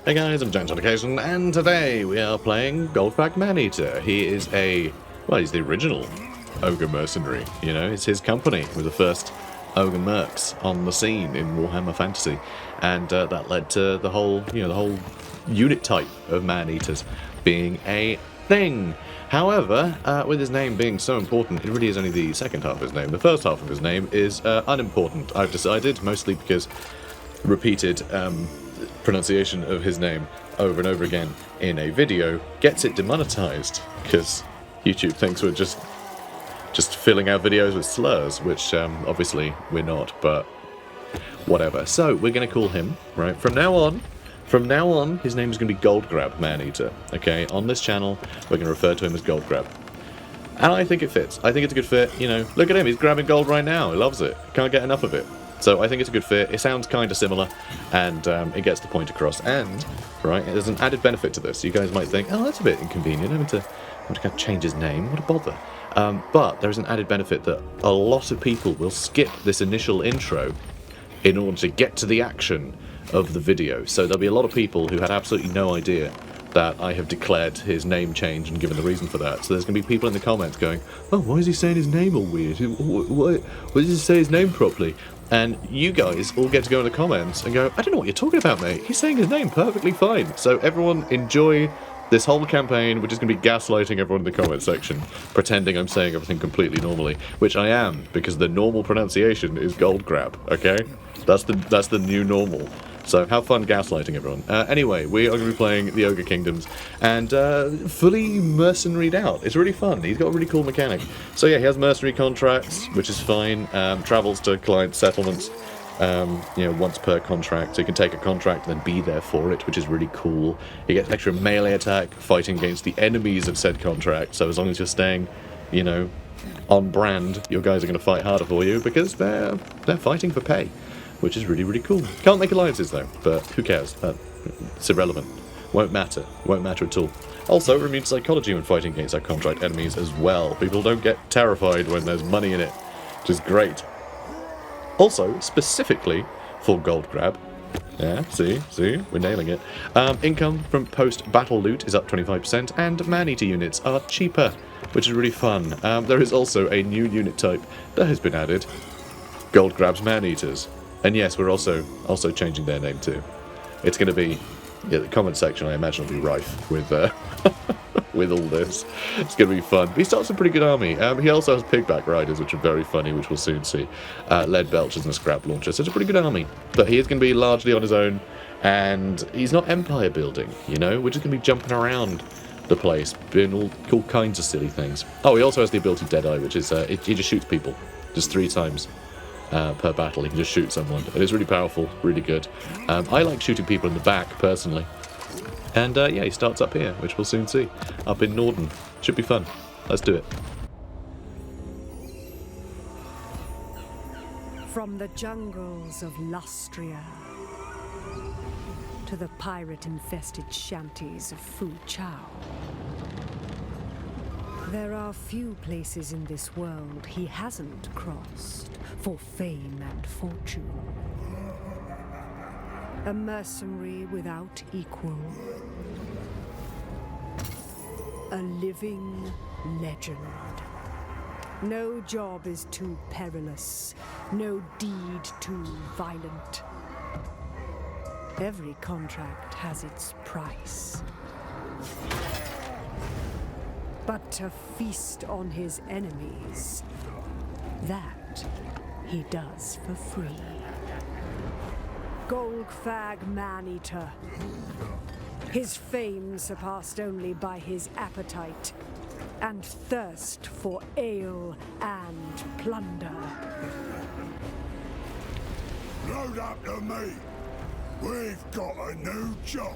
Hey guys, I'm James on occasion, and today we are playing GOLGFAG MANEATER. He is he's the original Ogre mercenary, you know, it's his company with the first Ogre mercs on the scene in Warhammer Fantasy, and that led to the whole unit type of man-eaters being a thing. However, with his name being so important, it really is only the second half of his name. The first half of his name is unimportant, I've decided, mostly because repeated pronunciation of his name over and over again in a video gets it demonetized, because YouTube thinks we're just filling our videos with slurs, which obviously we're not, but whatever. So we're going to call him, right, from now on, his name is going to be GOLGFAG MANEATER, okay? On this channel, we're going to refer to him as GOLGFAG. And I think it fits. I think it's a good fit, you know. Look at him, he's grabbing gold right now. He loves it. Can't get enough of it. So I think it's a good fit. It sounds kind of similar, and it gets the point across. And, right, there's an added benefit to this. You guys might think, oh, that's a bit inconvenient. I'm to kind of change his name. What a bother. But there's an added benefit that a lot of people will skip this initial intro in order to get to the action of the video. So there'll be a lot of people who had absolutely no idea that I have declared his name change and given the reason for that. So there's going to be people in the comments going, oh, why is he saying his name all weird? Why does he say his name properly? And you guys all get to go in the comments and go, I don't know what you're talking about, mate. He's saying his name perfectly fine. So everyone enjoy this whole campaign, which is going to be gaslighting everyone in the comment section, pretending I'm saying everything completely normally, which I am, because the normal pronunciation is GOLGFAG, okay? That's the new normal. So have fun gaslighting everyone. Anyway, we are going to be playing the Ogre Kingdoms, and fully mercenaried out. It's really fun. He's got a really cool mechanic. So yeah, he has mercenary contracts, which is fine. Travels to client settlements, once per contract. So you can take a contract and then be there for it, which is really cool. You get extra melee attack, fighting against the enemies of said contract. So as long as you're staying, on brand, your guys are going to fight harder for you because they're fighting for pay, which is really, really cool. Can't make alliances though, but who cares? It's irrelevant. Won't matter at all. Also, we're immune to psychology when fighting against our contract enemies as well. People don't get terrified when there's money in it, which is great. Also, specifically for GOLGFAG, yeah, see, we're nailing it. Income from post-battle loot is up 25%, and man-eater units are cheaper, which is really fun. There is also a new unit type that has been added, GOLGFAG'S MANEATERS. And yes, we're also changing their name too. It's going to be, the comment section I imagine will be rife with with all this. It's going to be fun. He starts a pretty good army. He also has pigback riders, which are very funny, which we'll soon see. Lead belchers and a scrap launcher. So it's a pretty good army. But he is going to be largely on his own, and he's not empire building, We're just going to be jumping around the place, doing all kinds of silly things. Oh, he also has the ability Deadeye, which is, he just shoots people, just 3 times. Per battle, he can just shoot someone. It is really powerful, really good. I like shooting people in the back, personally. And yeah, he starts up here, which we'll soon see. Up in Norden. Should be fun. Let's do it. From the jungles of Lustria to the pirate-infested shanties of Fu Chao, there are few places in this world he hasn't crossed for fame and fortune. A mercenary without equal. A living legend. No job is too perilous, no deed too violent. Every contract has its price. But to feast on his enemies, that he does for free. GOLGFAG MANEATER. His fame surpassed only by his appetite and thirst for ale and plunder. Load up the meat. We've got a new job.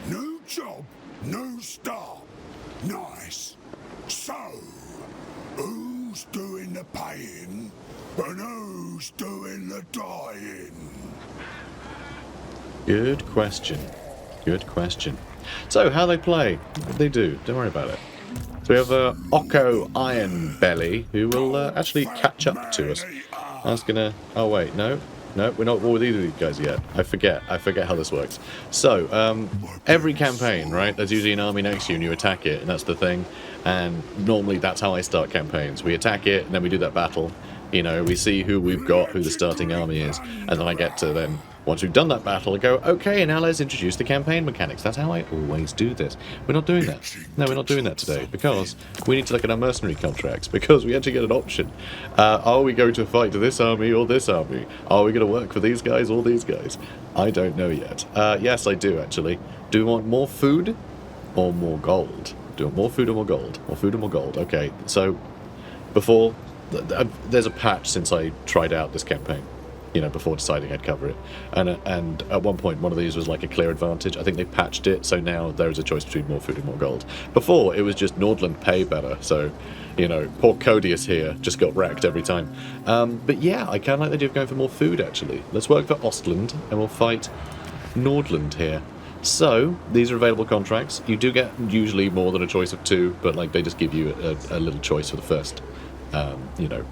New job, new start. Nice. So, who's doing the paying and who's doing the dying? Good question. Good question. So, how they play? What they do? Don't worry about it. So we have Occo Iron Belly, who will actually catch up to us. That's gonna... Oh, wait, no. No, we're not at war with either of these guys yet. I forget how this works. So, every campaign, right, there's usually an army next to you and you attack it, and that's the thing. And normally that's how I start campaigns. We attack it, and then we do that battle. You know, we see who we've got, who the starting army is, and then I get to then... Once we've done that battle, I go, okay, now let's introduce the campaign mechanics. That's how I always do this. We're not doing that. No, we're not doing that today, because we need to look at our mercenary contracts, because we actually get an option. Are we going to fight this army or this army? Are we going to work for these guys or these guys? I don't know yet. Yes, I do, actually. Do we want more food or more gold? Do we want more food or more gold? More food or more gold? Okay, so before... There's a patch since I tried out this campaign. You know, before deciding I'd cover it. And at one point, one of these was like a clear advantage. I think they patched it, so now there is a choice between more food and more gold. Before, it was just Nordland pay better, so, you know, poor Codius here just got wrecked every time. But yeah, I kind of like the idea of going for more food, actually. Let's work for Ostland, and we'll fight Nordland here. So, these are available contracts. You do get usually more than a choice of two, but, like, they just give you a little choice for the first, you know,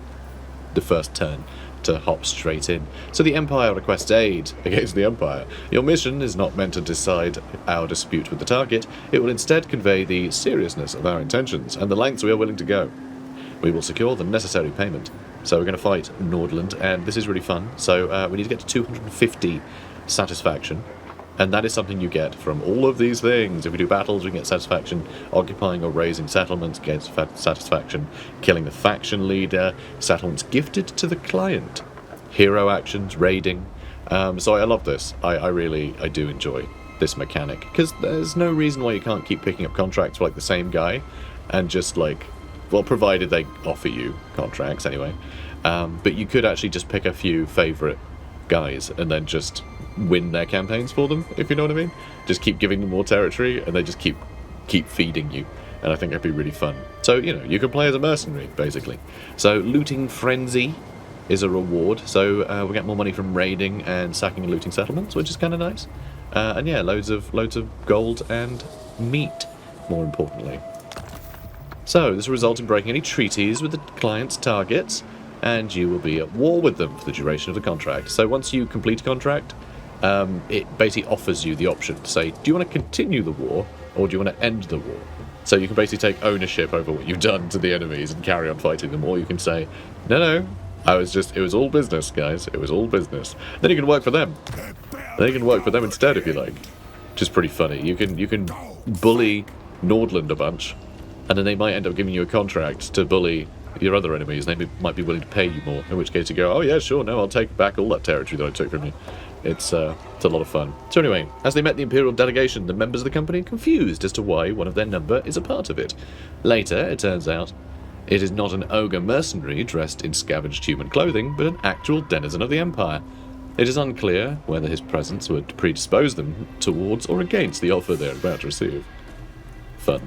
the first turn to hop straight in. So the Empire requests aid against the Empire. Your mission is not meant to decide our dispute with the target. It will instead convey the seriousness of our intentions and the lengths we are willing to go. We will secure the necessary payment. So we're going to fight Nordland, and this is really fun. So we need to get to 250 satisfaction. And that is something you get from all of these things. If we do battles, we can get satisfaction. Occupying or raising settlements gets satisfaction. Killing the faction leader. Settlements gifted to the client. Hero actions, raiding. So I love this. I do enjoy this mechanic. Because there's no reason why you can't keep picking up contracts for like the same guy. And just like, well, provided they offer you contracts anyway. But you could actually just pick a few favourite guys and then just win their campaigns for them, if you know what I mean. Just keep giving them more territory and they just keep feeding you, and I think that'd be really fun. So, you know, you can play as a mercenary basically. So looting frenzy is a reward, so we get more money from raiding and sacking and looting settlements, which is kind of nice. And yeah, loads of gold and meat, more importantly. So this will result in breaking any treaties with the client's targets, and you will be at war with them for the duration of the contract. So once you complete a contract, it basically offers you the option to say, do you want to continue the war, or do you want to end the war? So you can basically take ownership over what you've done to the enemies and carry on fighting them, or you can say, no, it was all business, guys, it was all business. Then you can work for them. Then you can work for them instead, if you like. Which is pretty funny. You can bully Nordland a bunch, and then they might end up giving you a contract to bully your other enemies. They might be willing to pay you more, in which case you go, oh yeah, sure, no, I'll take back all that territory that I took from you. It's a lot of fun. So anyway, as they met the Imperial delegation, the members of the company are confused as to why one of their number is a part of it. Later, it turns out, it is not an ogre mercenary dressed in scavenged human clothing, but an actual denizen of the Empire. It is unclear whether his presence would predispose them towards or against the offer they are about to receive. Fun.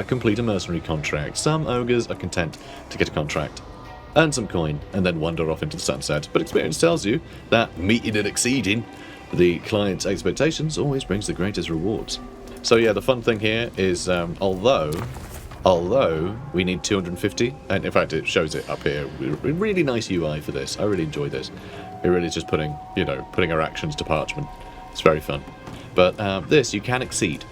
Complete a mercenary contract. Some ogres are content to get a contract, earn some coin, and then wander off into the sunset. But experience tells you that meeting and exceeding the client's expectations always brings the greatest rewards. So yeah, the fun thing here is, although we need 250, and in fact it shows it up here, really nice UI for this. I really enjoy this. It really is just putting our actions to parchment. It's very fun. But this you can exceed.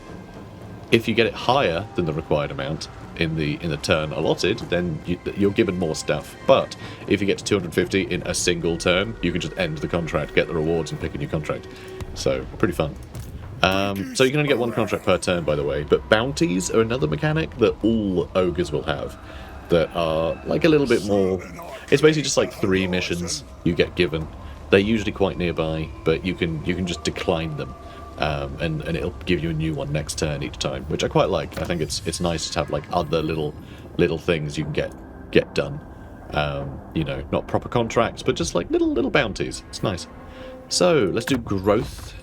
If you get it higher than the required amount in the turn allotted, then you're given more stuff. But if you get to 250 in a single turn, you can just end the contract, get the rewards, and pick a new contract. So, pretty fun. So you can only get one contract per turn, by the way. But bounties are another mechanic that all ogres will have, that are like a little bit more... It's basically just like 3 missions you get given. They're usually quite nearby, but you can just decline them. And it'll give you a new one next turn each time, which I quite like. I think it's nice to have like other little things you can get done. You know, not proper contracts, but just like little bounties. It's nice. So let's do growth.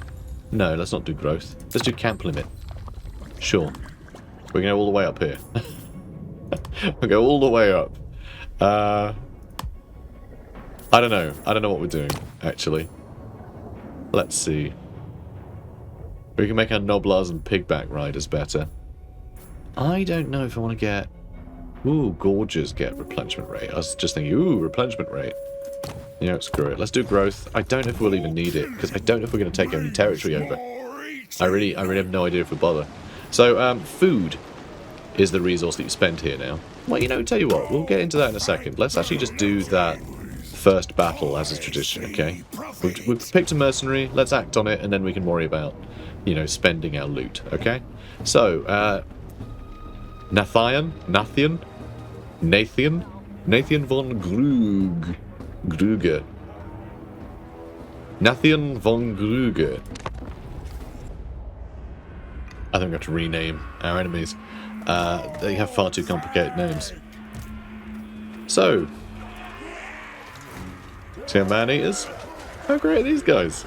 No, let's not do growth. Let's do camp limit. Sure. We're going to go all the way up here. We'll go all the way up. I don't know. I don't know what we're doing, actually. Let's see. We're We can make our Noblars and Pigback Riders better. I don't know if I want to get... Ooh, Gorges get replenishment rate. I was just thinking, ooh, replenishment rate. You know, screw it. Let's do growth. I don't know if we'll even need it, because I don't know if we're going to take any territory over. I really have no idea if we bother. So, food is the resource that you spend here now. Well, you know, tell you what, we'll get into that in a second. Let's actually just do that first battle as is tradition, okay? We've picked a mercenary, let's act on it, and then we can worry about, you know, spending our loot, okay? So, Nathan von Gruger. Nathan von Gruger. I think we have to rename our enemies. They have far too complicated names. So, see our man-eaters? How great are these guys?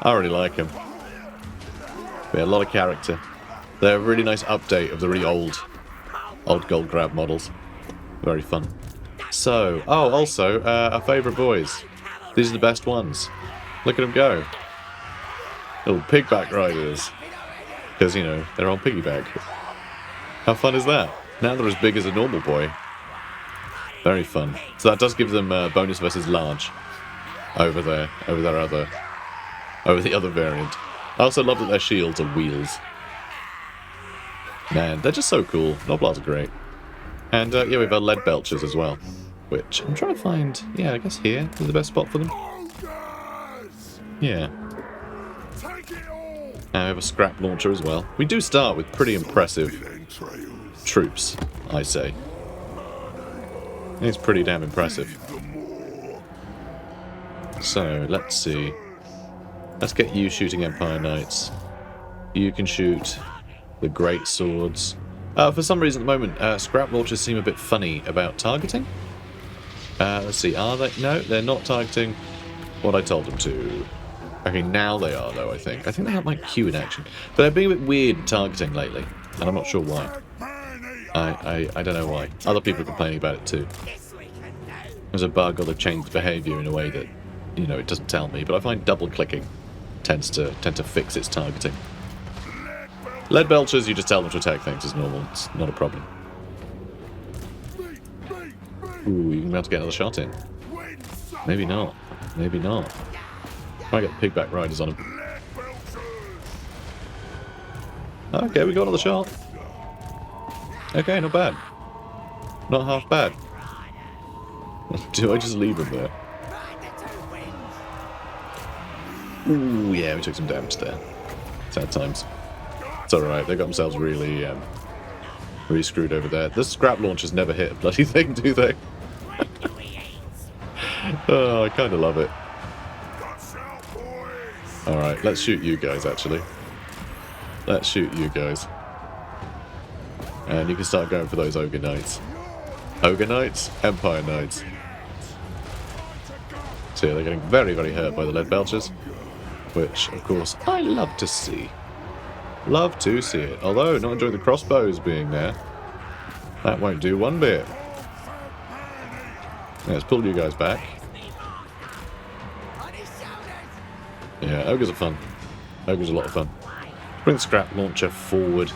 I really like them. We have a lot of character. They're a really nice update of the really old gold grab models. Very fun. So, oh, also, our favourite boys. These are the best ones. Look at them go. Little pigback riders. Because, you know, they're on piggyback. How fun is that? Now they're as big as a normal boy. Very fun. So that does give them bonus versus large over the other variant. I also love that their shields are wheels. Man, they're just so cool. Noblars are great. And yeah, we have our lead belchers as well. Which I'm trying to find. Yeah, I guess here is the best spot for them. Yeah. And we have a scrap launcher as well. We do start with pretty impressive troops, I say. It's pretty damn impressive. So, let's see. Let's get you shooting Empire Knights. You can shoot the great swords. For some reason at the moment, scrap launchers seem a bit funny about targeting. Let's see, are they? No, they're not targeting what I told them to. Okay, now they are, though, I think. I think they have, like, Q in action. But they're being a bit weird targeting lately, and I'm not sure why. I don't know why. Other people are complaining about it, too. There's a bug, or they've changed behaviour in a way that, you know, it doesn't tell me. But I find double-clicking tends to fix its targeting. Lead belchers, you just tell them to attack things as normal. It's not a problem. Ooh, you can be able to get another shot in. Maybe not. Maybe not. Try to get pigback riders on him. Okay, we got another shot. Okay, not bad. Not half bad. Do I just leave him there? Ooh, yeah, we took some damage there. Sad times. It's alright, they got themselves really screwed over there. The scrap launchers never hit a bloody thing, do they? Oh, I kind of love it. Alright, let's shoot you guys, actually. Let's shoot you guys. And you can start going for those Ogre Knights. Ogre Knights? Empire Knights. So yeah, they're getting very, very hurt by the lead belchers. Which, of course, I love to see. Love to see it. Although, not enjoying the crossbows being there. That won't do one bit. Yeah, let's pull you guys back. Yeah, ogres are fun. Ogres are a lot of fun. Bring the scrap launcher forward.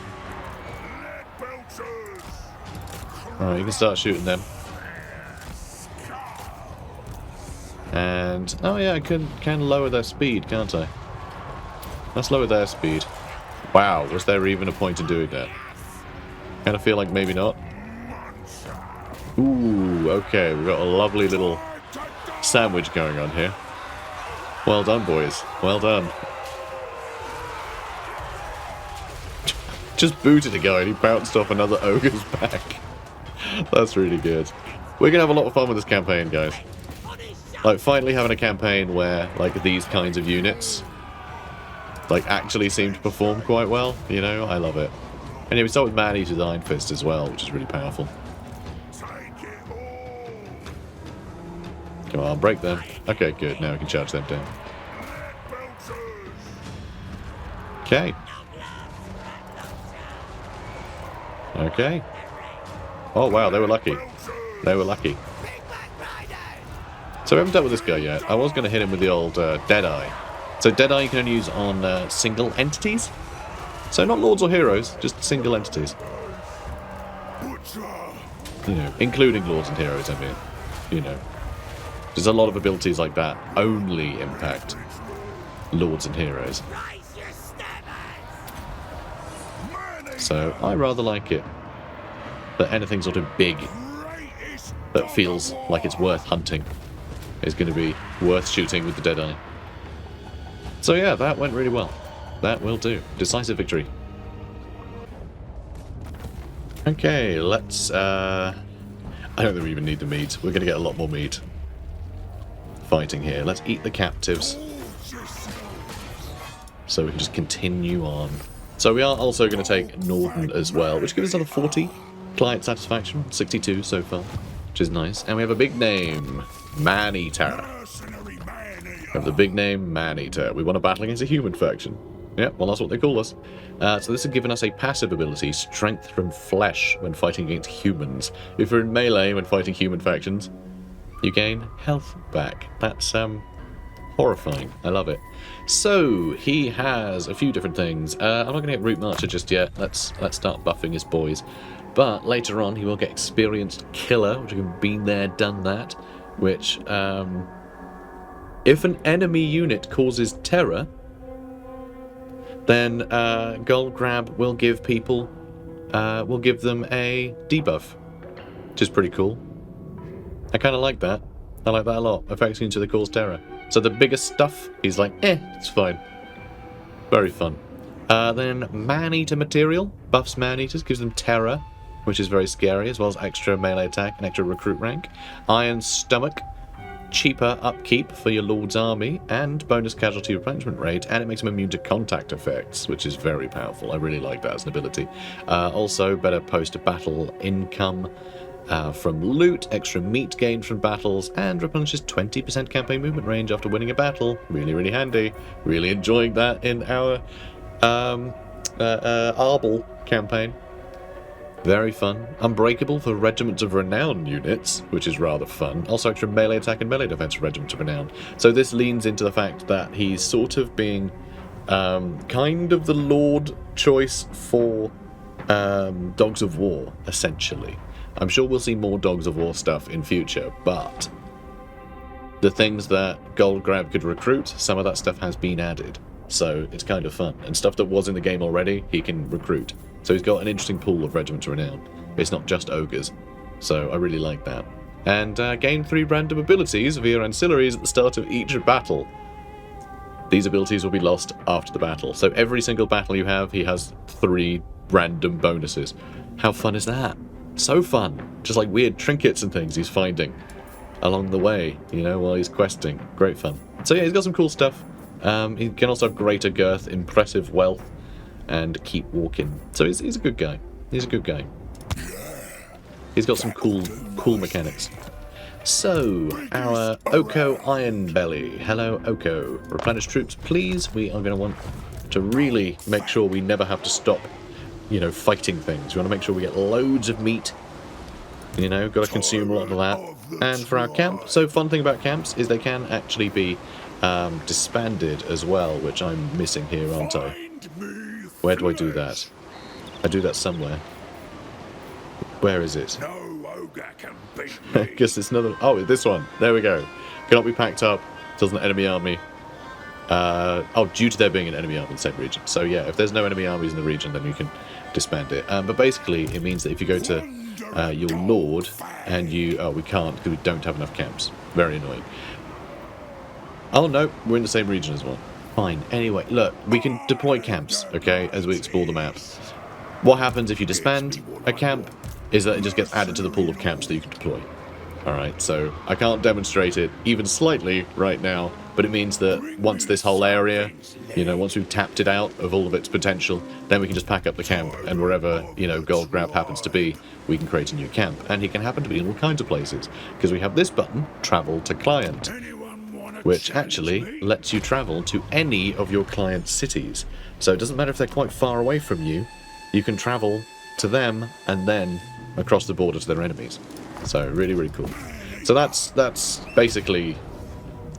Alright, you can start shooting them. And, oh yeah, I can lower their speed, can't I? Let's lower their speed. Wow, was there even a point in doing that? Kind of feel like maybe not. Ooh, okay, we've got a lovely little sandwich going on here. Well done, boys. Well done. Just booted a guy and he bounced off another ogre's back. That's really good. We're going to have a lot of fun with this campaign, guys. Like, finally having a campaign where, like, these kinds of units, like, actually seem to perform quite well. You know, I love it. And yeah, we start with Man-Eater's Iron Fist as well, which is really powerful. Come on, break them. Okay, good. Now we can charge them down. Okay. Okay. Oh, wow, they were lucky. They were lucky. So we haven't dealt with this guy yet. I was going to hit him with the old Deadeye. So Deadeye you can only use on single entities. So not lords or heroes, just single entities. You know, including lords and heroes, I mean. You know. There's a lot of abilities like that only impact lords and heroes. So I rather like it. That anything sort of big that feels like it's worth hunting is going to be worth shooting with the Deadeye. So yeah, that went really well. That will do. Decisive victory. Okay, let's... I don't think we even need the meat. We're going to get a lot more meat fighting here. Let's eat the captives. So we can just continue on. So we are also going to take Norden as well, which gives us another 40 client satisfaction. 62 so far, which is nice. And we have a big name. Maneater. We have the big name Maneater. We want to battle against a human faction. Yep, well that's what they call us. So this has given us a passive ability, Strength from Flesh, when fighting against humans. If you're in melee when fighting human factions, you gain health back. That's horrifying. I love it. So he has a few different things. I'm not going to get Root Marcher just yet. Let's start buffing his boys. But later on he will get Experienced Killer, which can been there, done that. Which if an enemy unit causes terror, then GOLGFAG will give people, will give them a debuff, which is pretty cool. I kind of like that. I like that a lot. Affects units that cause terror. So the bigger stuff, he's like, it's fine. Very fun. Then Maneater material buffs Maneaters, gives them terror, which is very scary, as well as extra melee attack and extra recruit rank. Iron Stomach, cheaper upkeep for your Lord's army, and bonus casualty replenishment rate, and it makes them immune to contact effects, which is very powerful. I really like that as an ability. Also, better post-battle income from loot, extra meat gained from battles, and replenishes 20% campaign movement range after winning a battle. Really, really handy. Really enjoying that in our Arbol campaign. Very fun. Unbreakable for Regiments of Renown units, which is rather fun. Also extra melee attack and melee defense for Regiments of Renown. So this leans into the fact that he's sort of being kind of the Lord choice for Dogs of War, essentially. I'm sure we'll see more Dogs of War stuff in future, but the things that GOLGFAG could recruit, some of that stuff has been added. So it's kind of fun. And stuff that was in the game already, he can recruit. So he's got an interesting pool of Regiments of Renown. It's not just ogres. So I really like that. And gain 3 random abilities via ancillaries at the start of each battle. These abilities will be lost after the battle. So every single battle you have, he has 3 random bonuses. How fun is that? So fun. Just like weird trinkets and things he's finding along the way, you know, while he's questing. Great fun. So yeah, he's got some cool stuff. He can also have greater girth, impressive wealth, and keep walking. So he's a good guy. He's a good guy. He's got some cool mechanics. So, our Oko Ironbelly. Hello, Oko. Replenish troops, please. We are going to want to really make sure we never have to stop, you know, fighting things. We want to make sure we get loads of meat. You know, got to consume a lot of that. And for our camp, so fun thing about camps is they can actually be disbanded as well, which I'm missing here, aren't I? Where do I do that? I do that somewhere. Where is it? I guess it's another... Oh, this one. There we go. Cannot be packed up. Doesn't an enemy army. Due to there being an enemy army in the same region. So yeah, if there's no enemy armies in the region, then you can disband it. But basically, it means that if you go to your Lord and you... Oh, we can't because we don't have enough camps. Very annoying. Oh no, we're in the same region as well. Fine. Anyway, look, we can deploy camps, okay, as we explore the map. What happens if you disband a camp is that it just gets added to the pool of camps that you can deploy. Alright, so I can't demonstrate it even slightly right now, but it means that once this whole area, you know, once we've tapped it out of all of its potential, then we can just pack up the camp, and wherever, you know, GOLGFAG happens to be, we can create a new camp. And he can happen to be in all kinds of places, because we have this button, Travel to Client, which actually lets you travel to any of your client's cities. So it doesn't matter if they're quite far away from you, you can travel to them and then across the border to their enemies. So really, really cool. So that's basically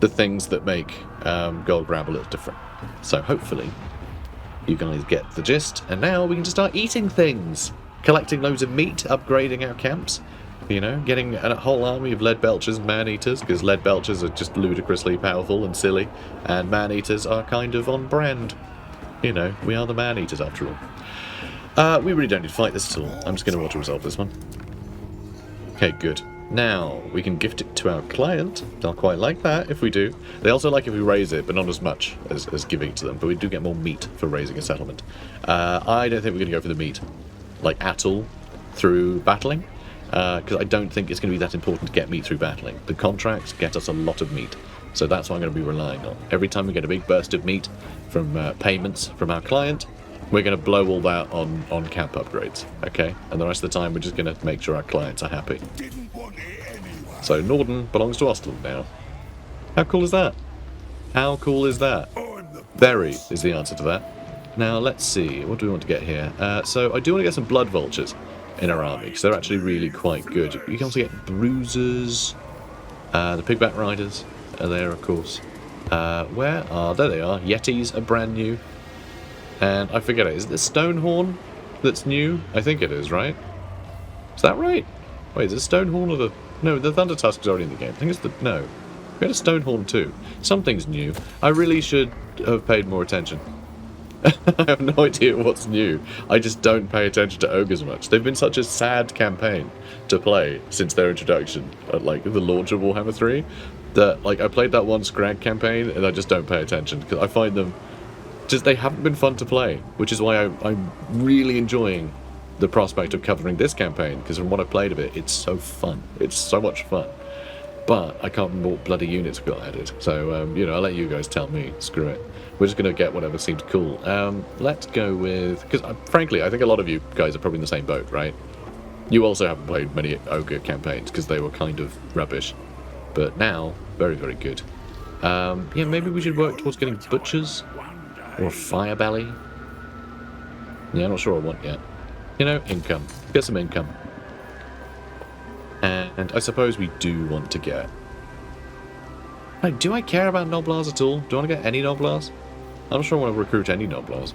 the things that make Gold Grab a little different. So hopefully you guys get the gist, and now we can just start eating things, collecting loads of meat, upgrading our camps, you know, getting a whole army of lead belchers and man-eaters, because lead belchers are just ludicrously powerful and silly, and man-eaters are kind of on brand. You know, we are the man-eaters after all. We really don't need to fight this at all. I'm just going to auto-resolve this one. Okay, good. Now, we can gift it to our client. They'll quite like that if we do. They also like if we raise it, but not as much as giving it to them. But we do get more meat for raising a settlement. I don't think we're going to go for the meat, like, at all, through battling. Because I don't think it's going to be that important to get meat through battling. The contracts get us a lot of meat. So that's what I'm going to be relying on. Every time we get a big burst of meat from payments from our client, we're going to blow all that on camp upgrades, okay? And the rest of the time, we're just going to make sure our clients are happy. So Norden belongs to Ostland now. How cool is that? How cool is that? Very is the answer to that. Now, let's see. What do we want to get here? So I do want to get some blood vultures in our army, because they're actually really quite good. You can also get bruisers. The pigback riders are there, of course. Where are... There they are. Yetis are brand new. And I forget it. Is it the Stonehorn that's new? I think it is, right? Is that right? Wait, is it Stonehorn or the... No, the Thunder Tusk is already in the game. I think it's the... No. We had a Stonehorn too. Something's new. I really should have paid more attention. I have no idea what's new. I just don't pay attention to ogres much. They've been such a sad campaign to play since their introduction at, like, the launch of Warhammer 3, that, like, I played that one Scrag campaign and I just don't pay attention because I find them just, they haven't been fun to play, which is why I'm really enjoying the prospect of covering this campaign, because from what I've played of it, it's so fun. It's so much fun. But I can't remember what bloody units we got added. So, you know, I'll let you guys tell me. Screw it. We're just going to get whatever seems cool. Let's go with... Because, frankly, I think a lot of you guys are probably in the same boat, right? You also haven't played many Ogre campaigns, because they were kind of rubbish. But now, very, very good. Yeah, maybe we should work towards getting butchers? Or a fire belly? Yeah, I'm not sure I want yet. You know, income. Get some income. And I suppose we do want to get... Like, do I care about Noblars at all? Do I want to get any Noblars? I'm not sure I want to recruit any Noblars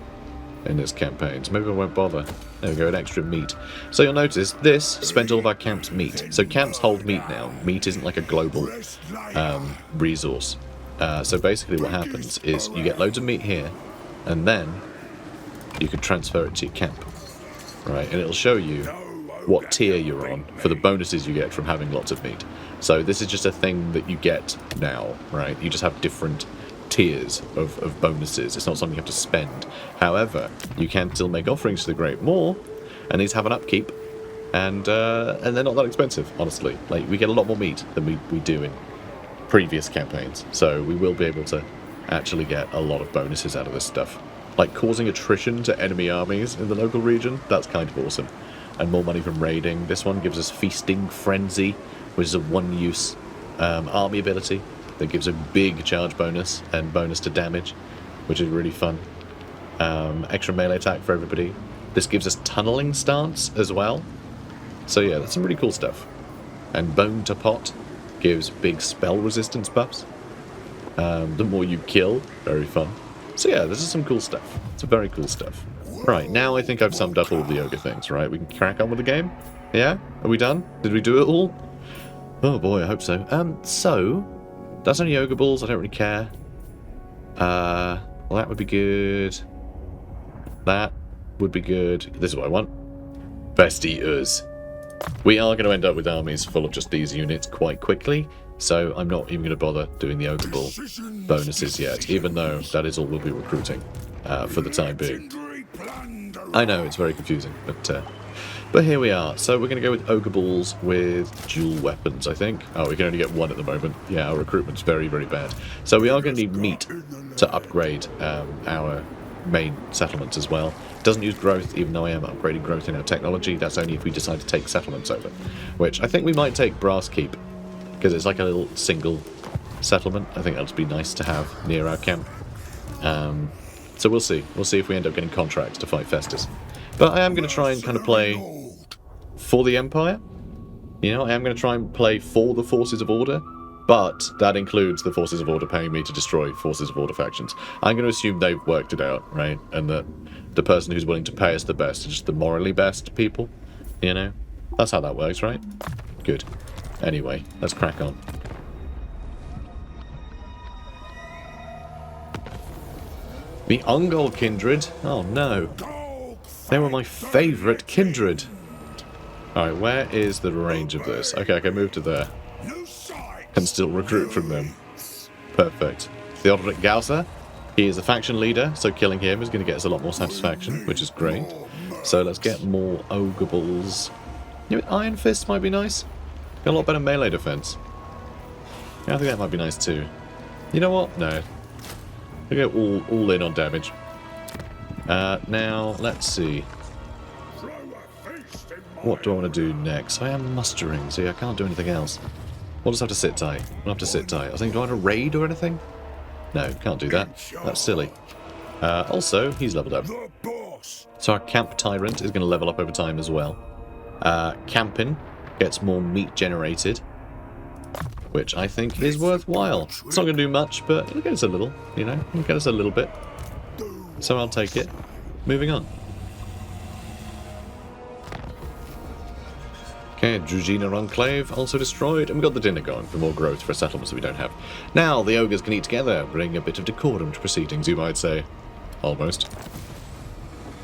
in this campaign, so maybe I won't bother. There we go, an extra meat. So you'll notice, this spends all of our camps' meat. So camps hold meat now. Meat isn't like a global resource. So basically what happens is you get loads of meat here, and then you can transfer it to your camp. Right, and it'll show you what tier you're on for the bonuses you get from having lots of meat. So this is just a thing that you get now, right? You just have different tiers of bonuses. It's not something you have to spend. However, you can still make offerings to the Great Maw, and these have an upkeep, and they're not that expensive, honestly. Like, we get a lot more meat than we do in previous campaigns, so we will be able to actually get a lot of bonuses out of this stuff. Like causing attrition to enemy armies in the local region, that's kind of awesome. And more money from raiding. This one gives us Feasting Frenzy, which is a one-use army ability that gives a big charge bonus and bonus to damage, which is really fun. Extra melee attack for everybody. This gives us Tunneling Stance as well. So yeah, that's some really cool stuff. And Bone to Pot gives big spell resistance buffs. The more you kill, very fun. So yeah, this is some cool stuff. It's very cool stuff. Right, now I think I've summed up all the ogre things, right? We can crack on with the game? Yeah? Are we done? Did we do it all? Oh boy, I hope so. So, that's only ogre balls, I don't really care. Well, that would be good. That would be good. This is what I want. Best eaters. We are going to end up with armies full of just these units quite quickly, so I'm not even going to bother doing the ogre ball bonuses yet, even though that is all we'll be recruiting for the time being. I know, it's very confusing, but here we are. So we're going to go with ogre balls with dual weapons, I think. Oh, we can only get one at the moment. Yeah, our recruitment's very, very bad. So we are going to need meat to upgrade our main settlements as well. It doesn't use growth, even though I am upgrading growth in our technology. That's only if we decide to take settlements over, which I think we might take Brass Keep, because it's like a little single settlement. I think that'll just be nice to have near our camp. So we'll see. We'll see if we end up getting contracts to fight Festus. But I am going to try and kind of play for the Empire. You know, I am going to try and play for the Forces of Order. But that includes the Forces of Order paying me to destroy Forces of Order factions. I'm going to assume they've worked it out, right? And that the person who's willing to pay us the best is just the morally best people, you know? That's how that works, right? Good. Anyway, let's crack on. The Ungol kindred? Oh no. They were my favourite kindred. Alright, where is the range of this? Okay, I can move to there. Can still recruit from them. Perfect. Theodoric Gausa. He is a faction leader, so killing him is going to get us a lot more satisfaction, which is great. So let's get more Ogre Bulls. You know, Iron Fist might be nice. Got a lot better melee defense. Yeah, I think that might be nice too. You know what? No. We go all in on damage. Now, let's see. What do I want to do next? I am mustering, so yeah, I can't do anything else. We'll just have to sit tight. We'll have to sit tight. I was thinking, do I want to raid or anything? No, can't do that. That's silly. Also, he's leveled up. So our Camp Tyrant is going to level up over time as well. Camping gets more meat generated, which I think is worthwhile. It's not going to do much, but it'll get us a little, you know? It'll get us a little bit. So I'll take it. Moving on. Okay, Drugina Enclave also destroyed, and we got the dinner going for more growth for settlements that we don't have. Now, the ogres can eat together, bring a bit of decorum to proceedings, you might say. Almost.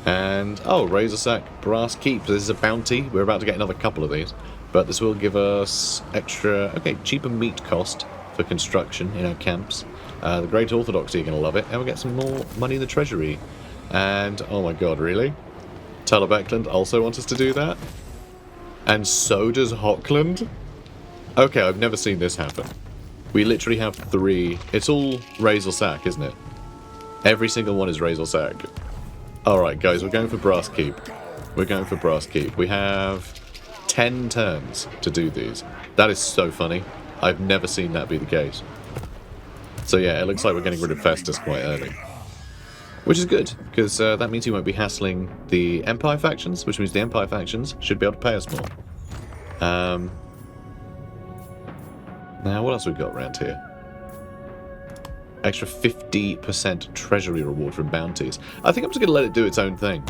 And, oh, Razor Sack, Brass Keep. This is a bounty. We're about to get another couple of these. But this will give us extra, okay, cheaper meat cost for construction in our camps. The Great Orthodoxy are going to love it, and we'll get some more money in the treasury. And, oh my god, really? Talabekland also wants us to do that? And so does Hockland? Okay, I've never seen this happen. We literally have 3. It's all Razor Sack, isn't it? Every single one is Razor Sack. Alright, guys, we're going for Brass Keep. We're going for Brass Keep. We have 10 turns to do these. That is so funny. I've never seen that be the case. So yeah, it looks like we're getting rid of Festus quite early. Which is good, because that means you won't be hassling the Empire factions, which means the Empire factions should be able to pay us more. Now, what else have we got around here? Extra 50% treasury reward from bounties. I think I'm just going to let it do its own thing.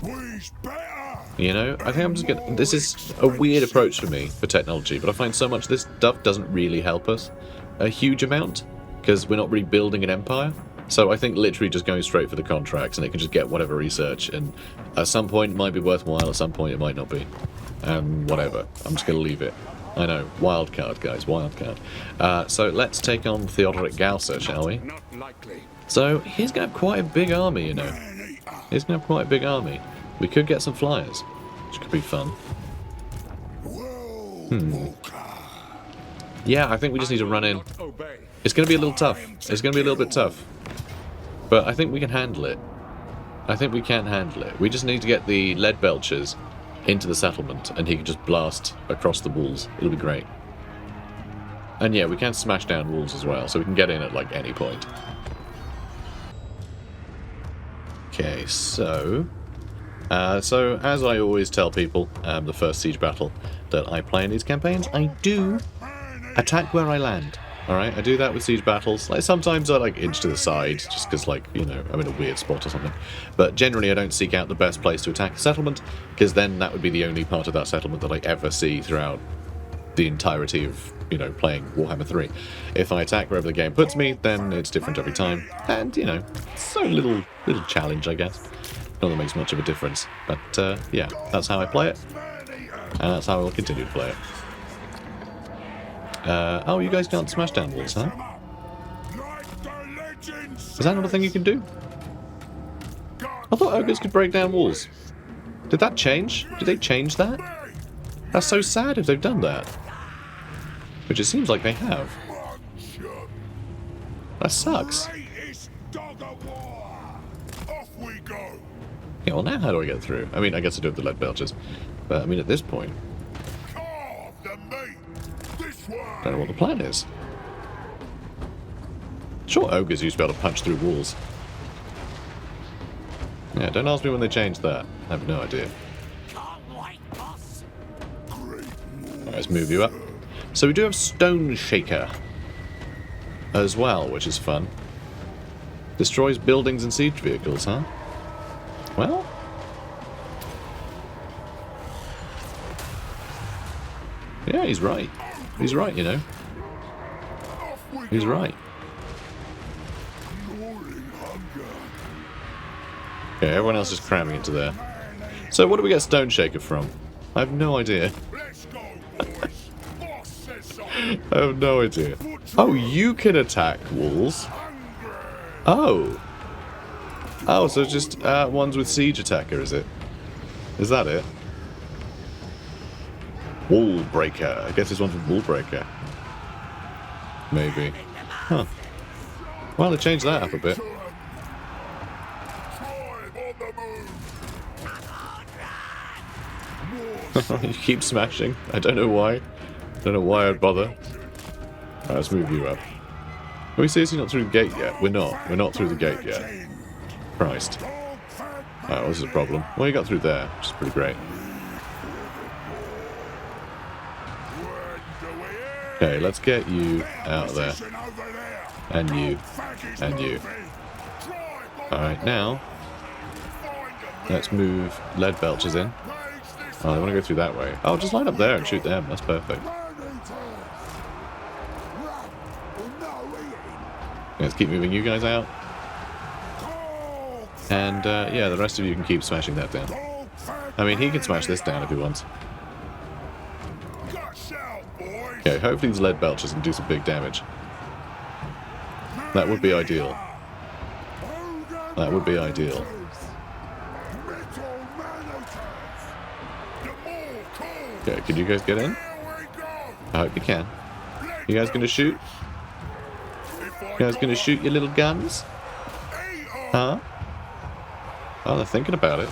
You know, I think I'm just going to... This is a weird approach for me for technology, but I find so much this stuff doesn't really help us a huge amount, because we're not really building an empire. So I think literally just going straight for the contracts, and it can just get whatever research, and at some point it might be worthwhile, at some point it might not be. Whatever. I'm just going to leave it. I know. Wild card, guys. Wild card. So let's take on Theodoric Gausa, shall we? Not likely. So he's going to have quite a big army, you know. He's going to have quite a big army. We could get some flyers, which could be fun. Yeah, I think we just need to run in. It's going to be a little tough. It's going to be a little bit tough. But I think we can handle it. I think we can handle it. We just need to get the lead belchers into the settlement, and he can just blast across the walls. It'll be great. And yeah, we can smash down walls as well, so we can get in at like any point. Okay, so as I always tell people, the first siege battle that I play in these campaigns, I do attack where I land. Alright, I do that with siege battles. Like, sometimes I like inch to the side, just because, like, you know, I'm in a weird spot or something. But generally I don't seek out the best place to attack a settlement, because then that would be the only part of that settlement that I ever see throughout the entirety of, you know, playing Warhammer 3. If I attack wherever the game puts me, then it's different every time. And, you know, it's a little challenge, I guess. Not that it makes much of a difference. But, yeah, that's how I play it. And that's how I will continue to play it. Oh, you guys can't smash down walls, huh? Is that not a thing you can do? I thought ogres could break down walls. Did that change? Did they change that? That's so sad if they've done that. Which it seems like they have. That sucks. Yeah, well now how do I get through? I mean, I guess I do have the lead belchers. But, I mean, at this point... I don't know what the plan is. Sure, ogres used to be able to punch through walls. Yeah, don't ask me when they changed that. I have no idea. Alright, let's move you up. So we do have Stone Shaker. as well, which is fun. Destroys buildings and siege vehicles, huh? Well... yeah, he's right. He's right, you know. He's right. Okay, everyone else is cramming into there. So what do we get Stone Shaker from? I have no idea. I have no idea. Oh, you can attack walls. Oh. Oh, so just ones with siege attacker, is it? Is that it? Wall breaker. I guess this one's with wall breaker. Maybe. Huh. Well, they changed that up a bit. You keep smashing. I don't know why. Don't know why I'd bother. Alright, let's move you up. Are we seriously not through the gate yet? We're not. We're not through the gate yet. Christ. Oh, this is a problem. Well, you got through there, which is pretty great. Okay, let's get you out of there. And you. And you. Alright, now... let's move lead belchers in. Oh, I want to go through that way. Oh, just line up there and shoot them. That's perfect. Let's keep moving you guys out. And, yeah, the rest of you can keep smashing that down. I mean, he can smash this down if he wants. Okay, hopefully these lead belchers can do some big damage. That would be ideal. That would be ideal. Okay, can you guys get in? I hope you can. You guys gonna shoot? You guys gonna shoot your little guns? Huh? Oh, they're thinking about it.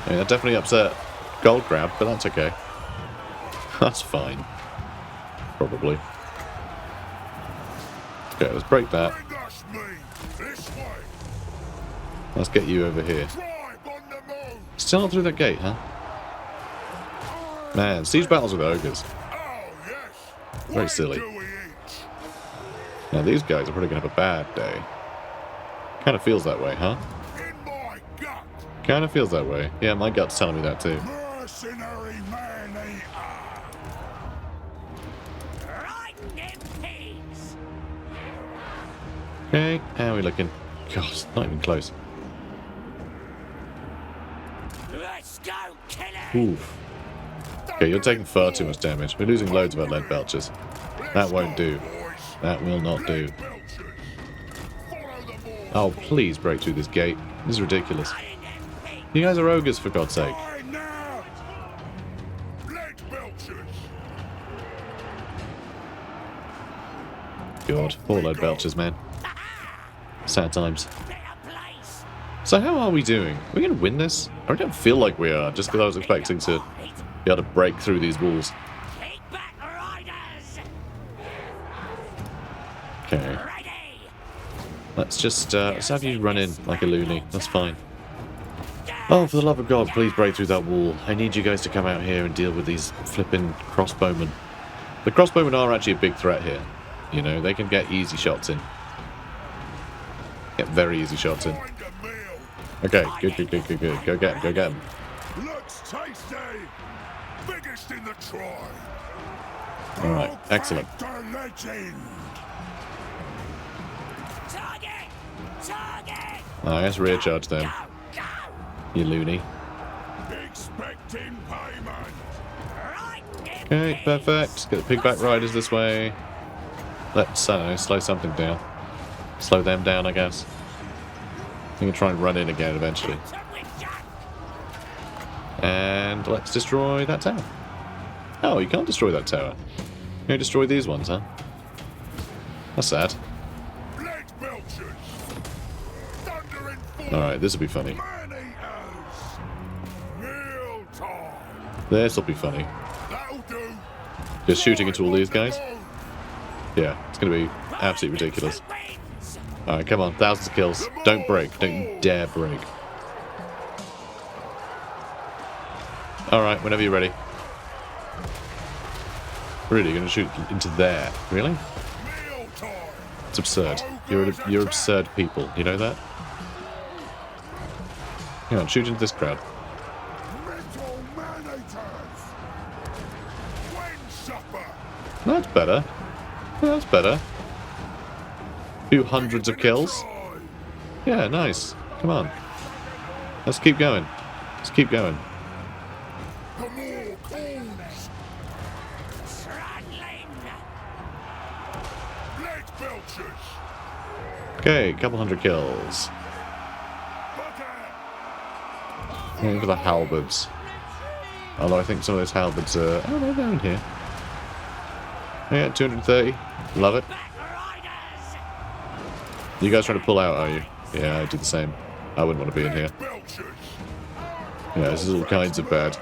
I mean, that definitely upset Gold Grab, but that's okay. That's fine. Probably. Okay, let's break that. Let's get you over here. Still not through that gate, huh? Man, siege battles with ogres. Very silly. Now these guys are probably going to have a bad day. Kind of feels that way, huh? Kind of feels that way. Yeah, my gut's telling me that too. Okay, how are we looking? God, it's not even close. Oof. Okay, you're taking far too much damage. We're losing loads of our lead belchers. That won't do. That will not do. Oh, please break through this gate. This is ridiculous. You guys are ogres, for God's sake. God, poor lead belchers, man. Sad times. So how are we doing? Are we going to win this? I don't feel like we are, just because I was expecting to be able to break through these walls. Okay. Let's just let's have you run in like a loony. That's fine. Oh, for the love of God, please break through that wall. I need you guys to come out here and deal with these flipping crossbowmen. The crossbowmen are actually a big threat here. You know, they can get easy shots in. Get very easy shots in. Okay, good. Go get him. Looks tasty. Biggest in the tribe. Alright, excellent. I guess rear charge them. You loony. Expecting payment. Okay, perfect. Get the pigback riders this way. Let's, I don't know, slow something down. Slow them down, I guess. I'm going to try and run in again eventually. And let's destroy that tower. Oh, you can't destroy that tower. You can destroy these ones, huh? That's sad. Alright, this will be funny. This will be funny. Just shooting into all these guys. Yeah, it's going to be absolutely ridiculous. Alright, come on. Thousands of kills. Don't break. Don't you dare break. Alright, whenever you're ready. Really, you're gonna shoot into there? Really? Meal time. It's absurd. You're absurd people. You know that? Hang on, shoot into this crowd. Metal manators. Wind supper. That's better. Yeah, that's better. Few hundreds of kills. Yeah, nice. Come on. Let's keep going. Let's keep going. The more calls. Leg belchers. Okay, couple hundred kills. Aim for the halberds. Although I think some of those halberds are... Oh, they're down here. Yeah, 230. Love it. You guys trying to pull out, are you? Yeah, I do the same. I wouldn't want to be in here. Yeah, this is all kinds of bad.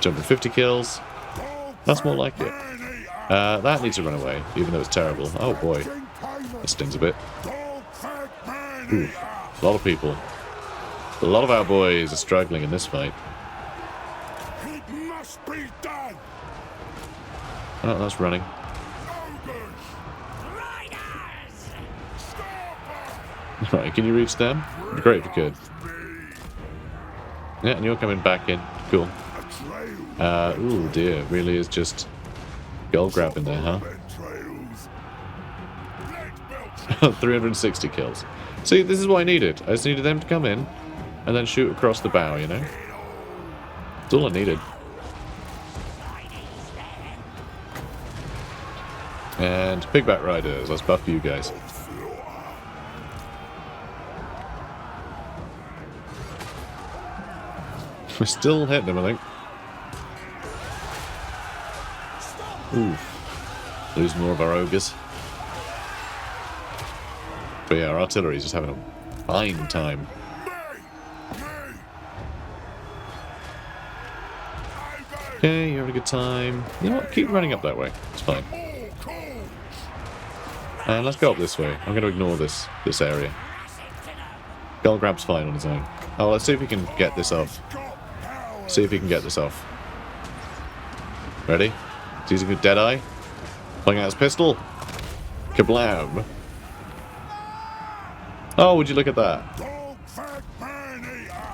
250 kills. That's more like it. That needs to run away, even though it's terrible. Oh boy. That stings a bit. Ooh, a lot of people. A lot of our boys are struggling in this fight. It must be done. Oh, that's running. Right, can you reach them? It'd be great if you could. Yeah, and you're coming back in. Cool. Ooh dear, really is just gold grabbing there, huh? 360 kills. See, this is what I needed. I just needed them to come in and then shoot across the bow, you know? That's all I needed. And pigback riders, let's buff you guys. We're still hitting them, I think. Ooh. Lose more of our ogres. But yeah, our artillery's just having a fine time. Okay, you're having a good time. You know what? Keep running up that way. It's fine. And let's go up this way. I'm going to ignore this area. Gold grab's fine on his own. Oh, let's see if we can get this off. See if he can get this off. Ready? He's using a Deadeye. Pulling out his pistol. Kablam. Oh, would you look at that?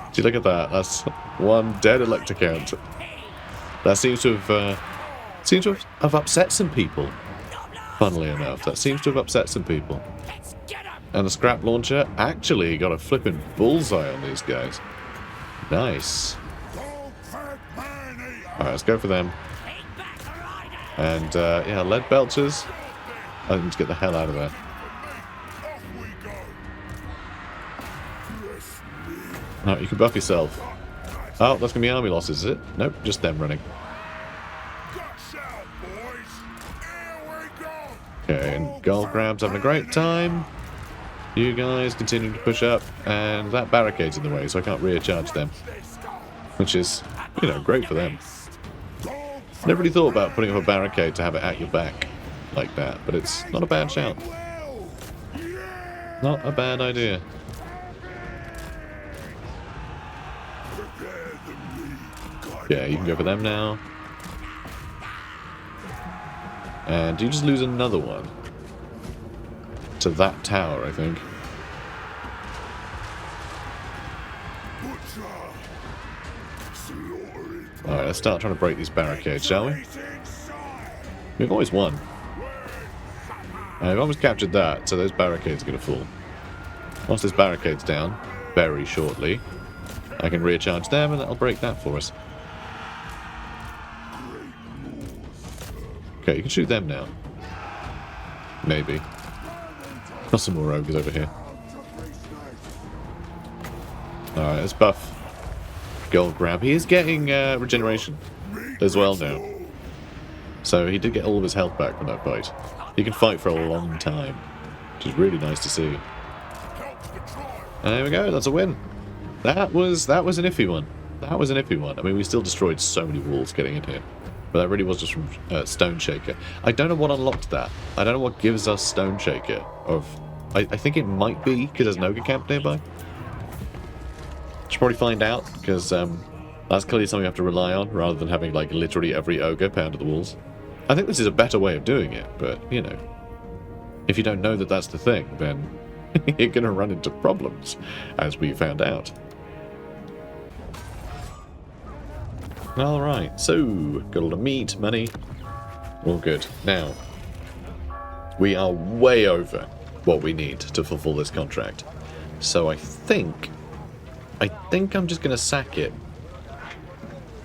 Would you look at that? That's one dead elector count. That seems to have upset some people. Funnily enough, that seems to have upset some people. And the scrap launcher actually got a flipping bullseye on these guys. Nice. Alright, let's go for them. And, yeah, lead belchers. I need to get the hell out of there. Oh, you can buff yourself. Oh, that's going to be army losses, is it? Nope, just them running. Okay, and gold grab's having a great time. You guys continue to push up, and that barricade's in the way, so I can't recharge them. Which is, you know, great for them. Never really thought about putting up a barricade to have it at your back like that, but it's not a bad shout. Not a bad idea. Yeah, you can go for them now. And you just lose another one. To that tower, I think. Alright, let's start trying to break these barricades, shall we? We've always won. I've almost captured that, so those barricades are going to fall. Once this barricade's down, very shortly, I can recharge them and that'll break that for us. Okay, you can shoot them now. Maybe. Got some more ogres over here. Alright, let's buff Gold Grab. He is getting regeneration as well now. So he did get all of his health back from that fight. He can fight for a long time, which is really nice to see. And there we go, that's a win. That was an iffy one. That was an iffy one. I mean, we still destroyed so many walls getting in here. But that really was just from Stone Shaker. I don't know what unlocked that. I don't know what gives us Stone Shaker. I think it might be because there's an ogre camp nearby. Should probably find out because That's clearly something you have to rely on, rather than having, like, literally every ogre pound at the walls. I think this is a better way of doing it, but, you know, if you don't know that that's the thing, then you're going to run into problems, as we found out. Alright, so, got all the meat, money, all good. Now, we are way over what we need to fulfill this contract. So I think I'm just going to sack it.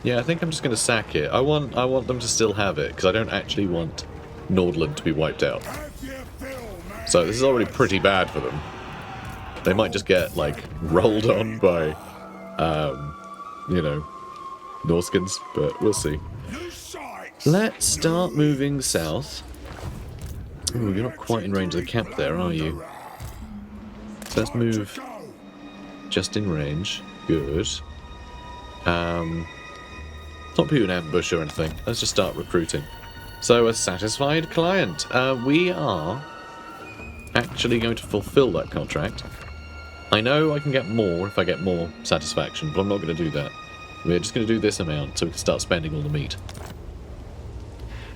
Yeah, I think I'm just going to sack it. I want them to still have it, because I don't actually want Nordland to be wiped out. So this is already pretty bad for them. They might just get, like, rolled on by, you know, Norskins, but we'll see. Let's start moving south. Ooh, you're not quite in range of the camp there, are you? So let's move just in range. Good. Not put you in ambush or anything. Let's just start recruiting. So, a satisfied client. We are actually going to fulfill that contract. I know I can get more if I get more satisfaction, but I'm not going to do that. We're just going to do this amount so we can start spending all the meat.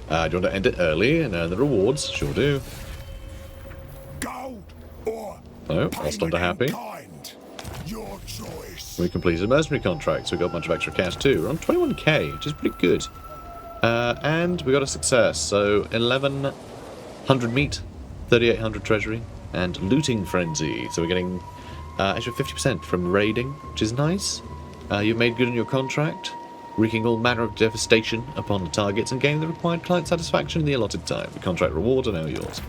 Do you want to end it early and earn the rewards? Sure do. Oh, Ostender happy. We completed a mercenary contract, so we got a bunch of extra cash too. We're on 21k, which is pretty good. And we got a success, so 1100 meat, 3800 treasury, and looting frenzy. So we're getting extra 50% from raiding, which is nice. You've made good on your contract, wreaking all manner of devastation upon the targets and gaining the required client satisfaction in the allotted time. The contract rewards are now yours.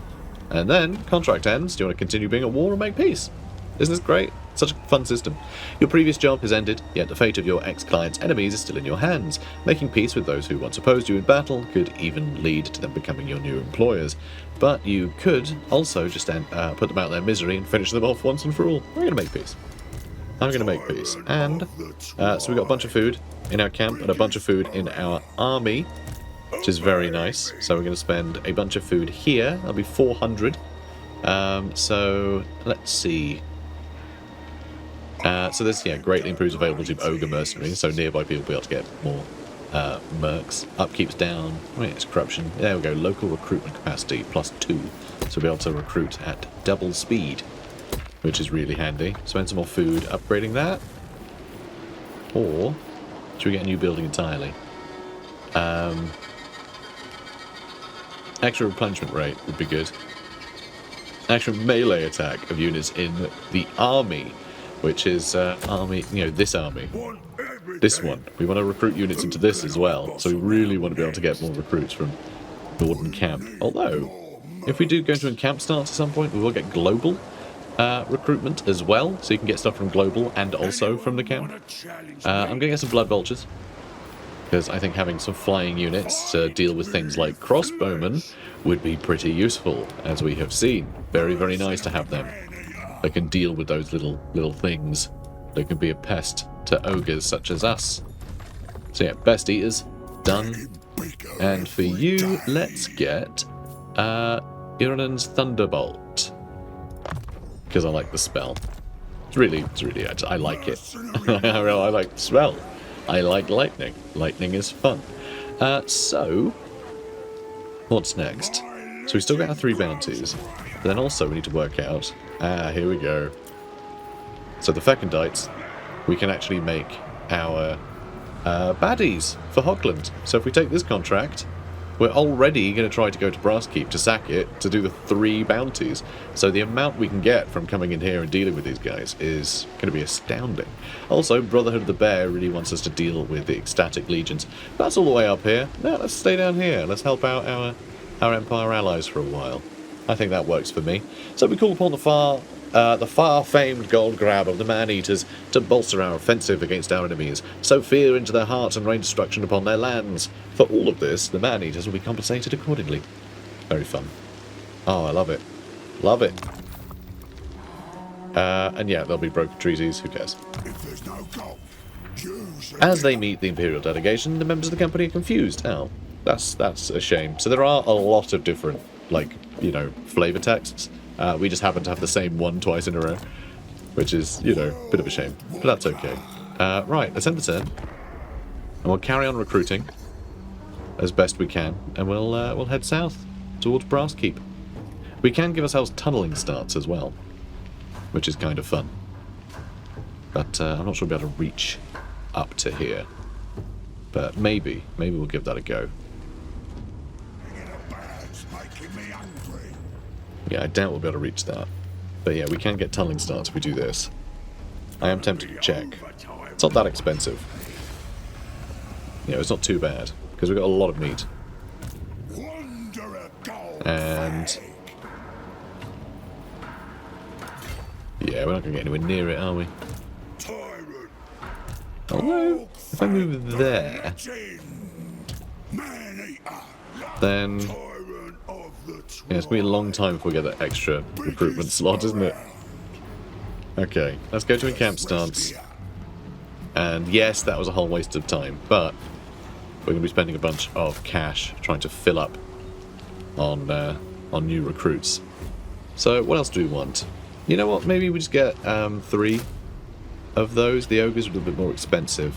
And then, contract ends. Do you want to continue being at war or make peace? Isn't this great? Such a fun system. Your previous job has ended, yet the fate of your ex-client's enemies is still in your hands. Making peace with those who once opposed you in battle could even lead to them becoming your new employers. But you could also just put them out of their misery and finish them off once and for all. I'm going to make peace. I'm going to make peace. And, so we've got a bunch of food in our camp and a bunch of food in our army, which is very nice. So we're going to spend a bunch of food here. That'll be 400. So, let's see. So this, yeah, greatly improves availability of Ogre mercenaries, so nearby people will be able to get more mercs. Upkeep's down. Wait, it's corruption. There we go. Local recruitment capacity +2. So we'll be able to recruit at double speed, which is really handy. Spend some more food upgrading that. Or should we get a new building entirely? Extra replenishment rate would be good. Extra melee attack of units in the army, which is army, you know, this army. This one. We want to recruit units into this as well, so we really want to be able to get more recruits from Norden Camp. Although, if we do go into a camp start at some point, we will get global recruitment as well, so you can get stuff from global and also from the camp. I'm going to get some blood vultures, because I think having some flying units to deal with things like crossbowmen would be pretty useful, as we have seen. Very, very nice to have them. They can deal with those little things. They can be a pest to ogres such as us. So yeah, best eaters, done. And for you, let's get Ironan's Thunderbolt, because I like the spell. It's really, I like it. I like the spell. I like lightning. Lightning is fun. So, what's next? So we still got our 3 bounties. But then also we need to work out... here we go. So the Fecondites, we can actually make our baddies for Hogland. So if we take this contract, we're already going to try to go to Brasskeep to sack it to do the 3 bounties. So the amount we can get from coming in here and dealing with these guys is going to be astounding. Also, Brotherhood of the Bear really wants us to deal with the Ecstatic Legions. That's all the way up here. No, let's stay down here. Let's help out our Empire allies for a while. I think that works for me. So we call upon the far-famed gold grab of the Man-Eaters to bolster our offensive against our enemies, sow fear into their hearts and rain destruction upon their lands. For all of this, the Man-Eaters will be compensated accordingly. Very fun. Oh, I love it. Love it. And yeah, there'll be broken treaties, who cares? As they meet the Imperial delegation, the members of the company are confused. Oh, that's a shame. So there are a lot of different, like, you know, flavor texts. We just happen to have the same one twice in a row, which is, you know, a bit of a shame, but that's okay. Right, let's end the turn. And we'll carry on recruiting as best we can, and we'll head south towards Brass Keep. We can give ourselves tunneling starts as well, which is kind of fun. But I'm not sure we'll be able to reach up to here. But maybe we'll give that a go. Yeah, I doubt we'll be able to reach that. But yeah, we can get tunneling starts if we do this. I am tempted to check. It's not that expensive. You know, it's not too bad, because we've got a lot of meat. And... yeah, we're not going to get anywhere near it, are we? Although, if I move there, then... yeah, it's going to be a long time before we get that extra recruitment slot, isn't it? Okay, let's go to a camp stance. And yes, that was a whole waste of time, but we're going to be spending a bunch of cash trying to fill up on new recruits. So what else do we want? You know what, maybe we just get 3 of those. The ogres are a little bit more expensive,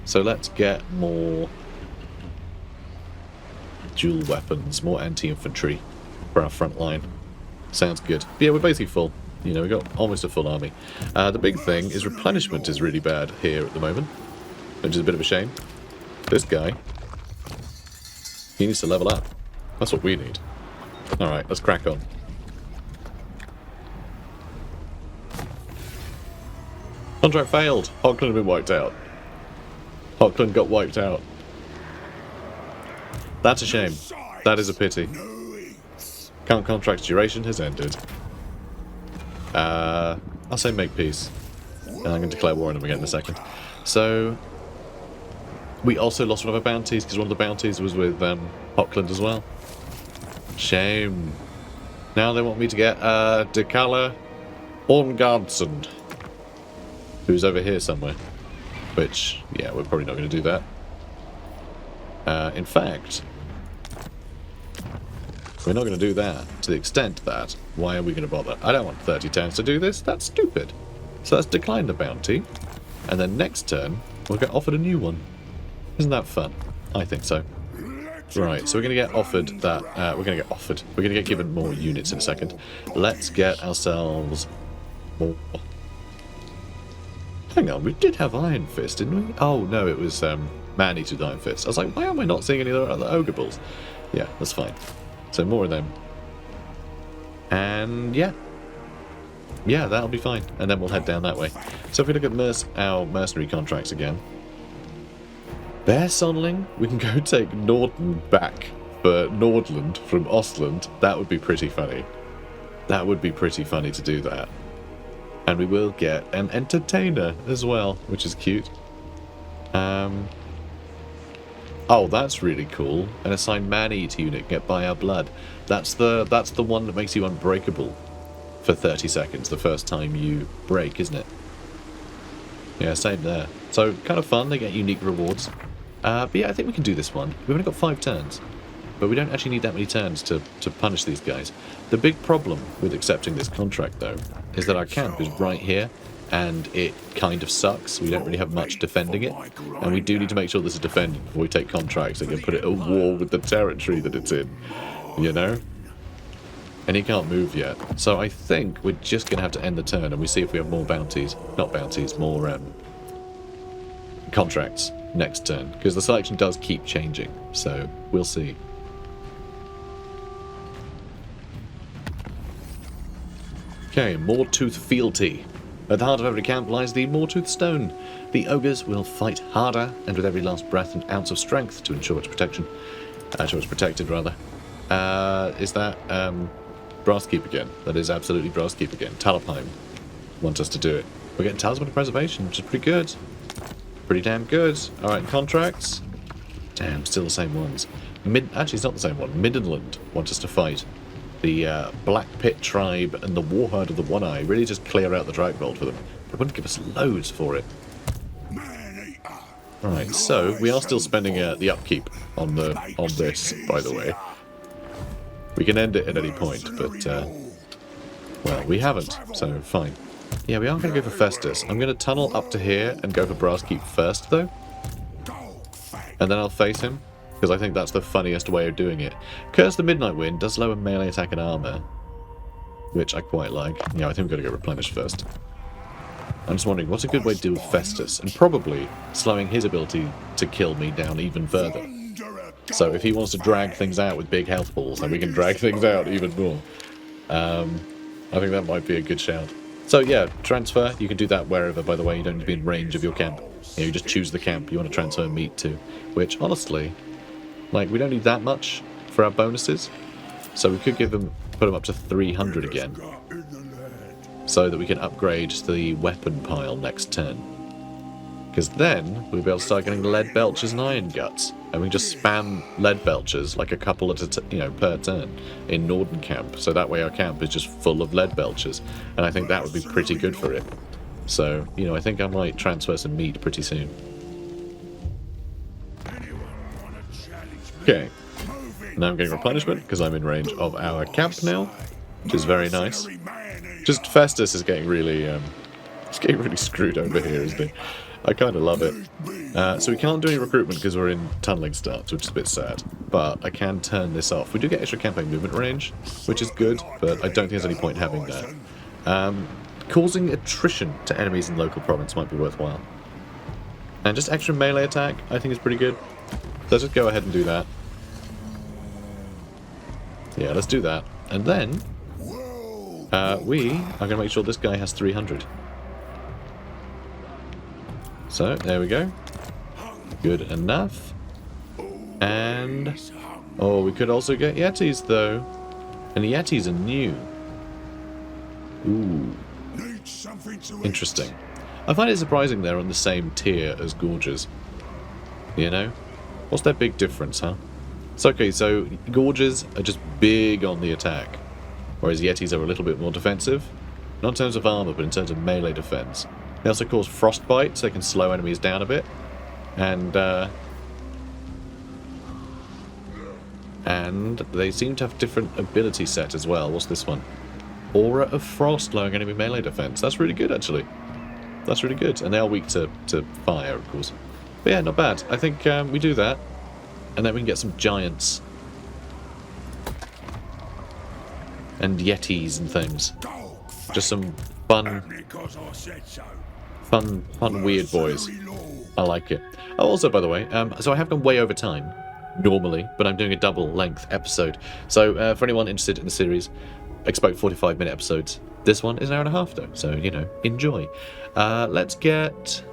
so let's get more dual weapons, more anti-infantry for our front line. Sounds good. But yeah, we're basically full. You know, we've got almost a full army. The big thing is replenishment is really bad here at the moment, which is a bit of a shame. This guy, he needs to level up. That's what we need. Alright, let's crack on. Contract failed. Hockland had been wiped out. Hockland got wiped out. That's a shame. That is a pity. Current contract's duration has ended. I'll say make peace. And I'm going to declare war on them again in a second. So, we also lost one of our bounties, because one of the bounties was with Hockland as well. Shame. Now they want me to get Dekala Orngardsen, who's over here somewhere. Which, yeah, we're probably not going to do that. In fact, we're not going to do that to the extent that, why are we going to bother? I don't want 30 turns to do this. That's stupid. So let's decline the bounty, and then next turn we'll get offered a new one. Isn't that fun? I think so. Right, so we're going to get offered that. We're going to get given more units in a second. Let's get ourselves more. Hang on, we did have Iron Fist, didn't we? Oh no, it was Man-Eater with Iron Fist. I was like, why am I not seeing any other Ogre Bulls? Yeah, that's fine. So more of them. And yeah. Yeah, that'll be fine. And then we'll head down that way. So if we look at our mercenary contracts again. Bear Sonling, we can go take Norden back for Nordland from Ostland. That would be pretty funny. That would be pretty funny to do that. And we will get an entertainer as well, which is cute. Oh, that's really cool. An assigned man-eater unit, get by our blood. That's the one that makes you unbreakable for 30 seconds the first time you break, isn't it? Yeah, same there. So, kind of fun, they get unique rewards. But yeah, I think we can do this one. We've only got 5 turns. But we don't actually need that many turns to punish these guys. The big problem with accepting this contract, though, is that our camp is right here, and it kind of sucks. We don't really have much defending it, and we do need to make sure this is defended before we take contracts that can put it at war with the territory that it's in, you know? And he can't move yet. So I think we're just going to have to end the turn, and we see if we have more bounties. Not bounties, more contracts next turn, because the selection does keep changing, so we'll see. Okay, Moretooth Fealty. At the heart of every camp lies the Moretooth Stone. The ogres will fight harder, and with every last breath an ounce of strength to ensure its protection. Ensure it's protected, rather. Is that Brass Keep again? That is absolutely Brass Keep again. Talabheim want us to do it. We're getting Talisman of Preservation, which is pretty good. Pretty damn good. Alright, contracts. Damn, still the same ones. Actually, it's not the same one. Midland want us to fight the Black Pit Tribe and the Warherd of the One Eye. Really just clear out the Dragbolt for them. They wouldn't give us loads for it. Alright, so we are still spending the upkeep on this, by the way. We can end it at any point, but well, we haven't, so fine. Yeah, we are going to go for Festus. I'm going to tunnel up to here and go for Brass Keep first, though. and then I'll face him, because I think that's the funniest way of doing it. Curse the Midnight Wind does lower melee attack and armor, which I quite like. Yeah, I think we've got to get replenished first. I'm just wondering, what's a good way to deal with Festus? And probably slowing his ability to kill me down even further. So if he wants to drag things out with big health balls, then we can drag things out even more. I think that might be a good shout. So yeah, transfer, you can do that wherever, by the way. You don't need to be in range of your camp. You just choose the camp you want to transfer meat to. Which, honestly, like, we don't need that much for our bonuses. So we could put them up to 300 again, so that we can upgrade the weapon pile next turn. Because then we'll be able to start getting lead belchers and iron guts, and we can just spam lead belchers like a couple at per turn in Norden camp. So that way our camp is just full of lead belchers, and I think that would be pretty good for it. So I think I might transfer some meat pretty soon. Okay, now I'm getting replenishment because I'm in range of our camp now, which is very nice. Just Festus is getting really, screwed over here, isn't he? I kind of love it. So we can't do any recruitment because we're in tunneling starts, which is a bit sad. But I can turn this off. We do get extra campaign movement range, which is good, but I don't think there's any point having that. Causing attrition to enemies in local province might be worthwhile. And just extra melee attack, I think is pretty good. Let's just go ahead and do that. Yeah, let's do that. And then we are going to make sure this guy has 300. So, there we go. Good enough. And we could also get Yetis, though. And the Yetis are new. Ooh. Interesting. I find it surprising they're on the same tier as Gorges. What's their big difference, huh? It's okay, so Gorges are just big on the attack, whereas Yetis are a little bit more defensive. Not in terms of armor, but in terms of melee defense. They also cause frostbite, so they can slow enemies down a bit. And they seem to have different ability set as well. What's this one? Aura of Frost, lowering enemy melee defense. That's really good, actually. That's really good. And they are weak to fire, of course. But yeah, not bad. I think we do that. And then we can get some giants. And Yetis and things. Just some fun, weird boys. I like it. Oh, also, by the way, so I have gone way over time, normally, but I'm doing a double-length episode. So, for anyone interested in the series, expect 45-minute episodes. This one is an hour and a half, though, so, enjoy. Let's get...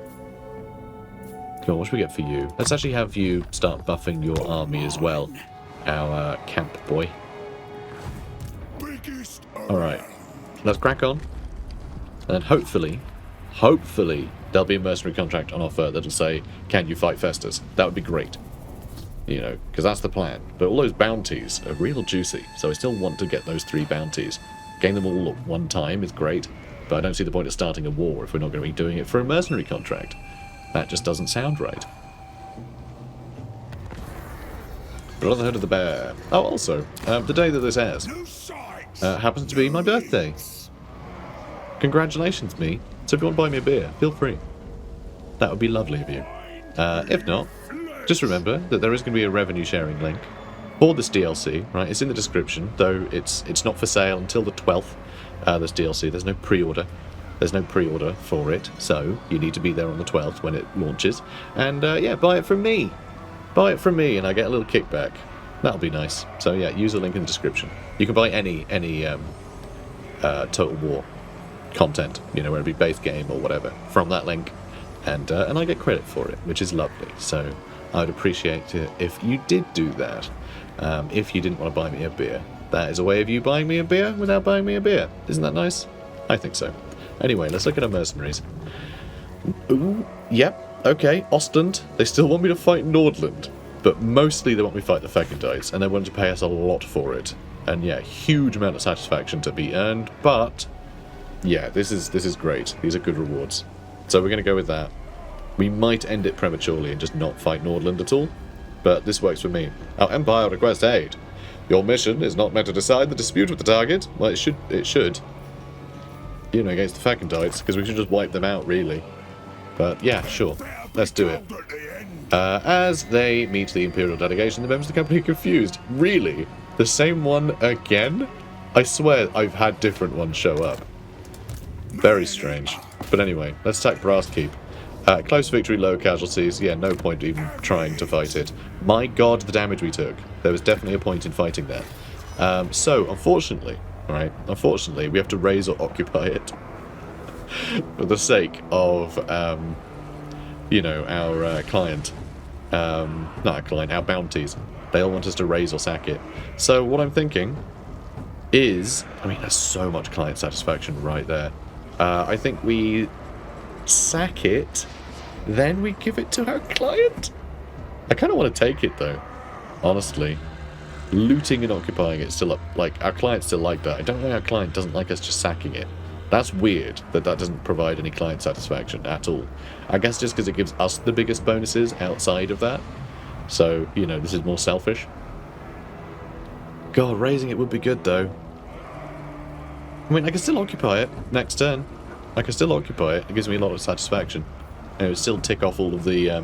Come on, what should we get for you? Let's actually have you start buffing your army as well, our camp boy. Alright, let's crack on. And then hopefully, there'll be a mercenary contract on offer that'll say, can you fight Festus? That would be great. Because that's the plan. But all those bounties are real juicy, so I still want to get those 3 bounties. Getting them all at one time is great, but I don't see the point of starting a war if we're not going to be doing it for a mercenary contract. That just doesn't sound right. Brotherhood of the Bear. Oh, also, the day that this airs happens to be my birthday. Congratulations, me. So if you want to buy me a beer, feel free. That would be lovely of you. If not, just remember that there is going to be a revenue sharing link for this DLC, right? It's in the description, though it's not for sale until the 12th, this DLC. There's no pre-order. There's no pre-order for it, so you need to be there on the 12th when it launches. And yeah, buy it from me. Buy it from me and I get a little kickback. That'll be nice. So yeah, use the link in the description. You can buy any Total War content, whether it be base game or whatever, from that link. And I get credit for it, which is lovely. So I would appreciate it if you did do that. If you didn't want to buy me a beer. That is a way of you buying me a beer without buying me a beer. Isn't that nice? I think so. Anyway, let's look at our mercenaries. Ooh, yep, okay, Ostend. They still want me to fight Nordland, but mostly they want me to fight the Fekendites, and they want to pay us a lot for it. And yeah, huge amount of satisfaction to be earned, but yeah, this is great. These are good rewards. So we're going to go with that. We might end it prematurely and just not fight Nordland at all, but this works for me. Our Empire requests aid. Your mission is not meant to decide the dispute with the target. Well, it should. Against the Fekendites, because we should just wipe them out, really. But yeah, sure. let's do it. As they meet the Imperial delegation, the members of the company are confused. Really? The same one again? I swear I've had different ones show up. Very strange. But anyway, let's attack Brass Keep. Close victory, low casualties. Yeah, no point even trying to fight it. My god, the damage we took. There was definitely a point in fighting that. So, unfortunately, we have to raise or occupy it. For the sake of, you know, our client. Not our client, our bounties. They all want us to raise or sack it. So, what I'm thinking is... I mean, there's so much client satisfaction right there. I think we sack it, then we give it to our client. I kind of want to take it, though. Honestly. Looting and occupying it still up. Like, our clients still like that. I don't know why our client doesn't like us just sacking it. That's weird that that doesn't provide any client satisfaction at all. I guess just because it gives us the biggest bonuses outside of that. So, you know, this is more selfish. God, raising it would be good, though. I mean, I can still occupy it next turn. I can still occupy it. It gives me a lot of satisfaction. And it would still tick off all of the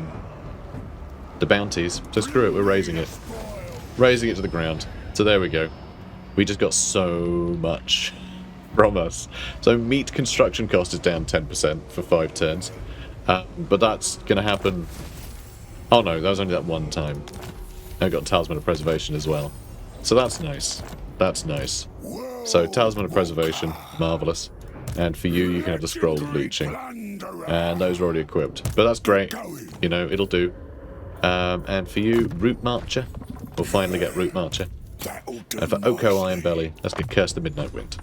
bounties. So screw it, we're raising it. Raising it to the ground. So there we go. We just got so much from us. So meat construction cost is down 10% for 5 turns. But that's going to happen... Oh no, that was only that one time. I got Talisman of Preservation as well. So that's nice. That's nice. So, Talisman of Preservation, marvellous. And for you, you can have the Scroll of Leeching. And those are already equipped. But that's great. You know, it'll do. And for you, Root Marcher. We'll finally get Root Marcher. And for Oko Iron Belly, let's get Curse the Midnight Wind.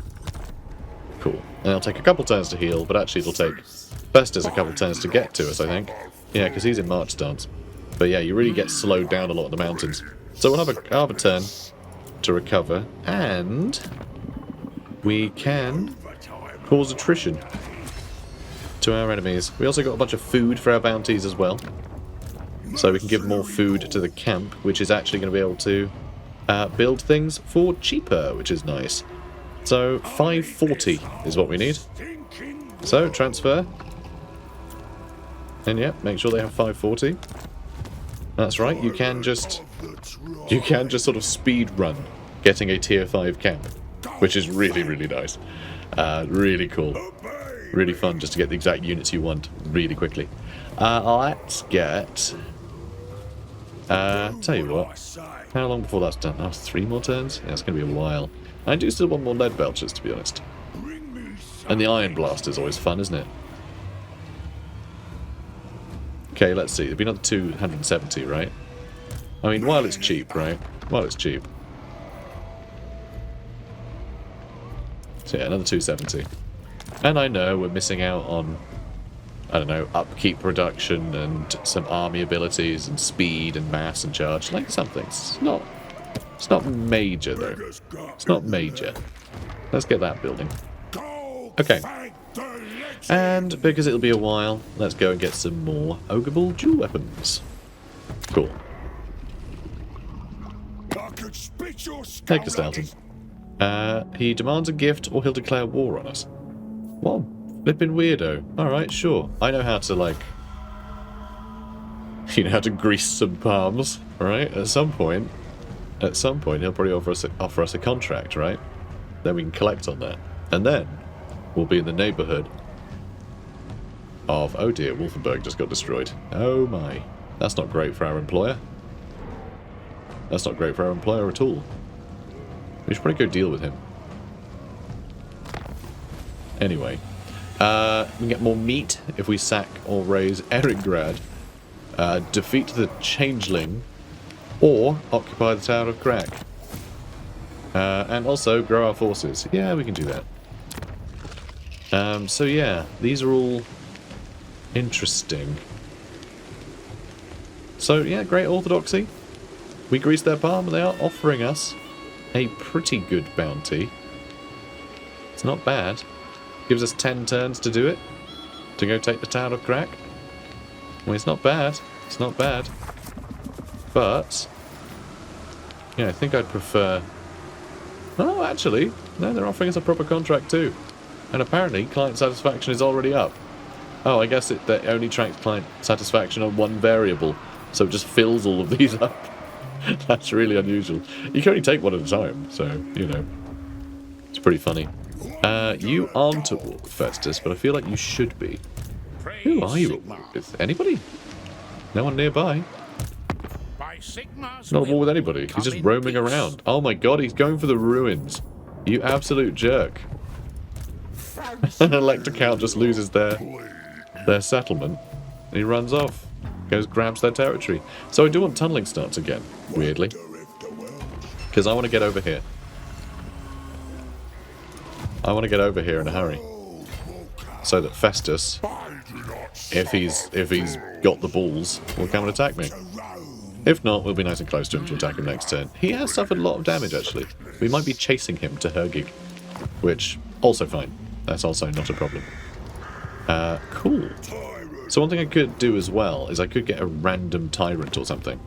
Cool. And it'll take a couple turns to heal, but actually it'll take Festus a couple turns to get to us, I think. Yeah, because he's in March stance. But yeah, you really get slowed down a lot in the mountains. So we'll have a turn to recover, and we can cause attrition to our enemies. We also got a bunch of food for our bounties as well. So we can give more food to the camp, which is actually going to be able to build things for cheaper, which is nice. So 540 is what we need. So transfer. And yeah, make sure they have 540. That's right, you can just sort of speed run getting a tier 5 camp, which is really, really nice. Really cool. Really fun just to get the exact units you want really quickly. Let's get... tell you what, how long before that's done? Oh, 3 more turns? Yeah, it's going to be a while. I do still want more lead belchers, to be honest. And the Iron Blast is always fun, isn't it? Okay, let's see. There'll be another 270, right? I mean, while it's cheap, right? While it's cheap. So yeah, another 270. And I know we're missing out on, I don't know, upkeep reduction and some army abilities and speed and mass and charge. Like some things. It's not major, though. It's not major. Let's get that building. Okay. And because it'll be a while, let's go and get some more Ogre Ball dual weapons. Cool. Take us, Dalton. He demands a gift or he'll declare war on us. What a flippin' weirdo. Alright, sure. I know how to, like... You know how to grease some palms, right? At some point, he'll probably offer us a contract, right? Then we can collect on that. And then we'll be in the neighbourhood of... Oh dear, Wolfenburg just got destroyed. Oh my. That's not great for our employer. That's not great for our employer at all. We should probably go deal with him. Anyway. We can get more meat if we sack or raise Erigrad. Defeat the Changeling. Or occupy the Tower of Crack. And also grow our forces. Yeah, we can do that. So yeah, these are all interesting. So yeah, great orthodoxy. We greased their palm and they are offering us a pretty good bounty. It's not bad. Gives us 10 turns to do it. To go take the Tower of Crack. Well, it's not bad. It's not bad. But yeah, I think I'd prefer... Oh, actually, no, they're offering us a proper contract too. And apparently, client satisfaction is already up. Oh, I guess that only tracks client satisfaction on one variable, so it just fills all of these up. That's really unusual. You can only take one at a time, so, you know. It's pretty funny. You aren't at war with Festus, but I feel like you should be. Who are you at war with? Anybody? No one nearby. Not at war with anybody. He's just roaming around. Oh my god, he's going for the ruins. You absolute jerk. Elector Count just loses their settlement, and he runs off. Goes, grabs their territory. So I do want tunneling starts again, weirdly. Because I want to get over here. I want to get over here in a hurry. So that Festus, if he's got the balls, will come and attack me. If not, we'll be nice and close to him to attack him next turn. He has suffered a lot of damage, actually. We might be chasing him to Hergig, which, also fine. That's also not a problem. Cool. So one thing I could do as well is I could get a random tyrant or something.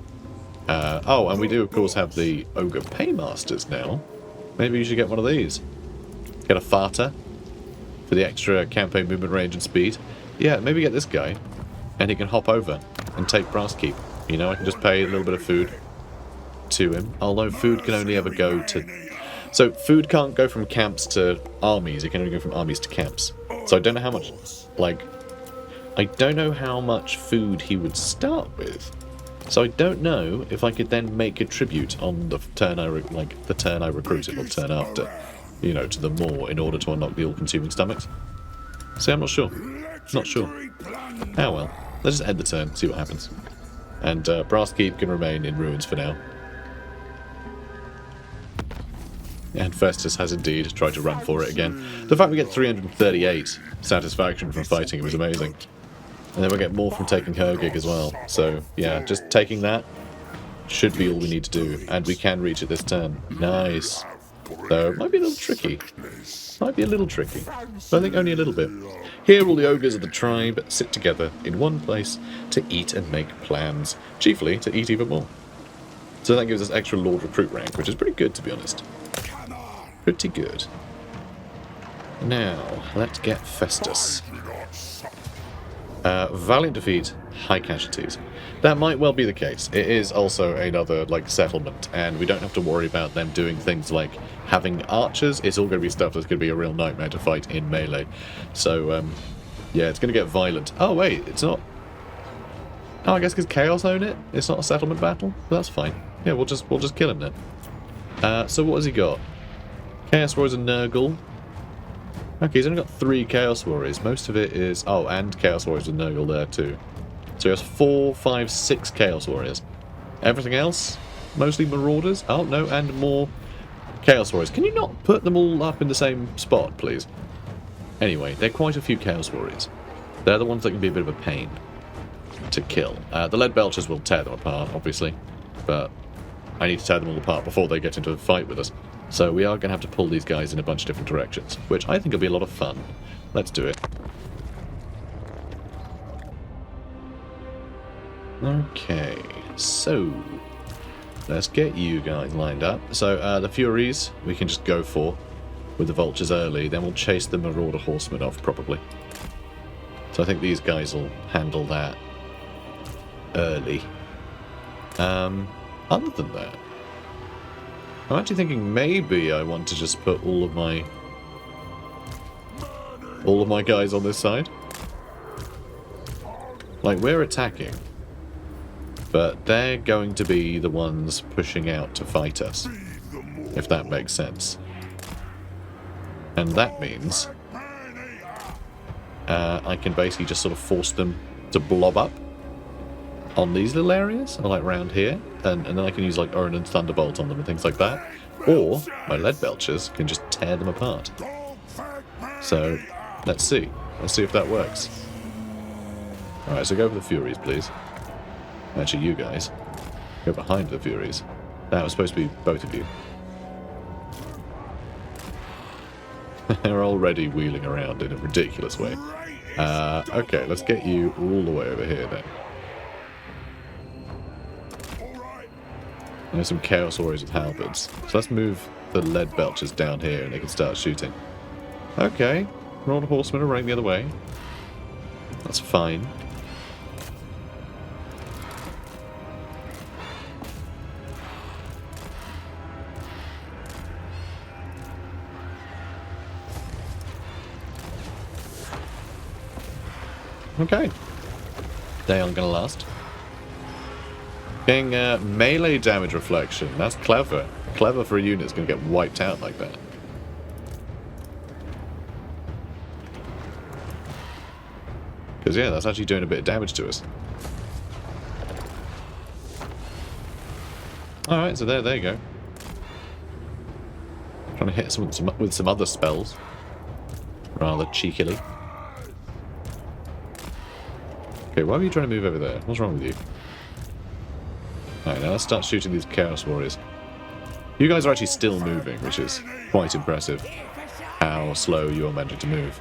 Oh, and we do, of course, have the Ogre Paymasters now. Maybe you should get one of these. Get a farter for the extra campaign movement range and speed. Yeah, maybe get this guy, and he can hop over and take Brass Keep. You know, I can just pay a little bit of food to him. Although food can only ever go to... So food can't go from camps to armies. It can only go from armies to camps. So I don't know how much, like... I don't know how much food he would start with. So I don't know if I could then make a tribute on the turn I recruit him, or turn after, you know, to the Maw in order to unlock the all-consuming stomachs. See, I'm not sure. Not sure. Ah well. Let's just end the turn, see what happens. And Brass Keep can remain in ruins for now. And Festus has indeed tried to run for it again. The fact we get 338 satisfaction from fighting him is amazing. And then we'll get more from taking Hergig as well. So, yeah, just taking that should be all we need to do. And we can reach it this turn. Nice. Though, it might be a little tricky. Might be a little tricky. But I think only a little bit. Here all the ogres of the tribe sit together in one place to eat and make plans. Chiefly to eat even more. So that gives us extra Lord Recruit rank, which is pretty good, to be honest. Pretty good. Now, let's get Festus. Valiant defeat, high casualties. That might well be the case. It is also another, like, settlement, and we don't have to worry about them doing things like having archers. It's all going to be stuff that's going to be a real nightmare to fight in melee. So, yeah, it's going to get violent. Oh, wait, it's not... Oh, I guess because Chaos own it? It's not a settlement battle? But that's fine. Yeah, we'll just kill him then. So what has he got? Chaos Warriors and Nurgle. Okay, he's only got 3 Chaos Warriors. Most of it is... Oh, and Chaos Warriors and Nurgle there too. So he has 4, 5, 6 Chaos Warriors. Everything else? Mostly Marauders? Oh, no, and more Chaos Warriors. Can you not put them all up in the same spot, please? Anyway, they're quite a few Chaos Warriors. They're the ones that can be a bit of a pain to kill. The Lead Belchers will tear them apart, obviously. But I need to tear them all apart before they get into a fight with us. So we are going to have to pull these guys in a bunch of different directions, which I think will be a lot of fun. Let's do it. Okay, so let's get you guys lined up. So the Furies we can just go for with the Vultures early, then we'll chase the Marauder Horsemen off probably. So I think these guys will handle that early. Other than that, I'm actually thinking maybe I want to just put all of my guys on this side. Like, we're attacking, but they're going to be the ones pushing out to fight us, if that makes sense. And that means I can basically just sort of force them to blob up on these little areas, or like around here, and then I can use like Orin and Thunderbolt on them and things like that. Or my Lead Belchers can just tear them apart. So let's see. Let's see if that works. Alright, so go for the Furies, please. Actually, you guys. Go behind the Furies. That was supposed to be both of you. They're already wheeling around in a ridiculous way. Okay, let's get you all the way over here then. There's some Chaos Warriors with halberds. So let's move the Lead Belchers down here and they can start shooting. Okay. Marauder Horsemen are running the other way. That's fine. Okay. They aren't gonna last. Getting melee damage reflection. That's clever. Clever for a unit that's gonna get wiped out like that. Because yeah, that's actually doing a bit of damage to us. Alright, so there you go. Trying to hit someone with some other spells. Rather cheekily. Okay, why are you trying to move over there? What's wrong with you? Alright, now let's start shooting these Chaos Warriors. You guys are actually still moving, which is quite impressive. How slow you're managing to move.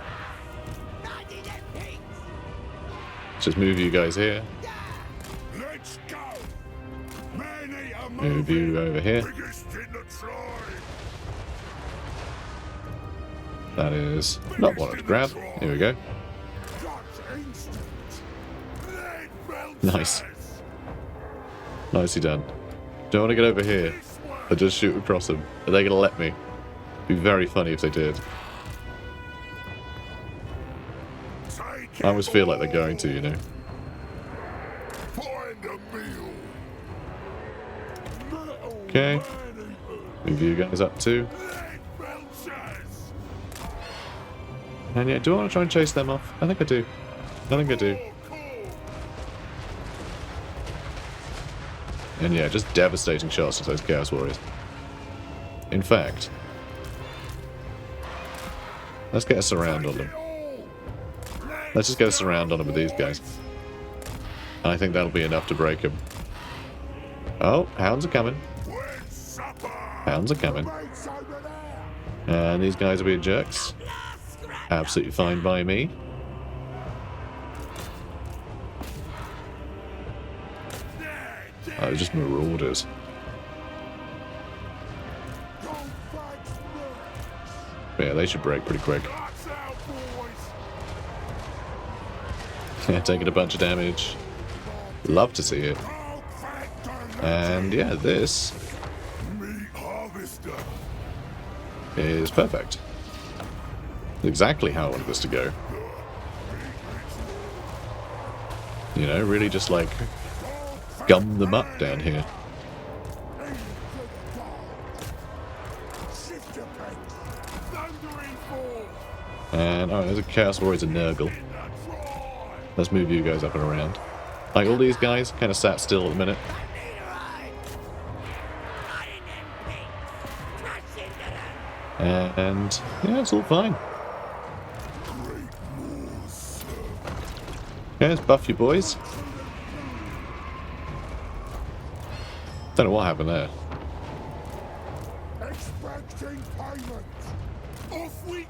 Let's just move you guys here. Let's go. Move you over here. That is not what I'd grab. Here we go. Nice. Nicely done. Don't want to get over here and just shoot across them. Are they going to let me? It'd be very funny if they did. I always feel like they're going to, you know. Okay. Move you guys up too. And yeah, do I want to try and chase them off? I think I do. I think I do. And yeah, just devastating shots to those Chaos Warriors. In fact, let's get a surround on them. Let's just get a surround on them with these guys. And I think that'll be enough to break them. Oh, hounds are coming. Hounds are coming. And these guys are being jerks. Absolutely fine by me. Oh, they're just marauders. But yeah, they should break pretty quick. Yeah, taking a bunch of damage. Love to see it. And yeah, this is perfect. Exactly how I wanted this to go. You know, really just like gum them up down here. And oh, there's a Chaos Warrior's a Nurgle. Let's move you guys up and around. Like all these guys kind of sat still at the minute. And yeah, it's all fine. Okay, let's buff you boys. Don't know what happened there.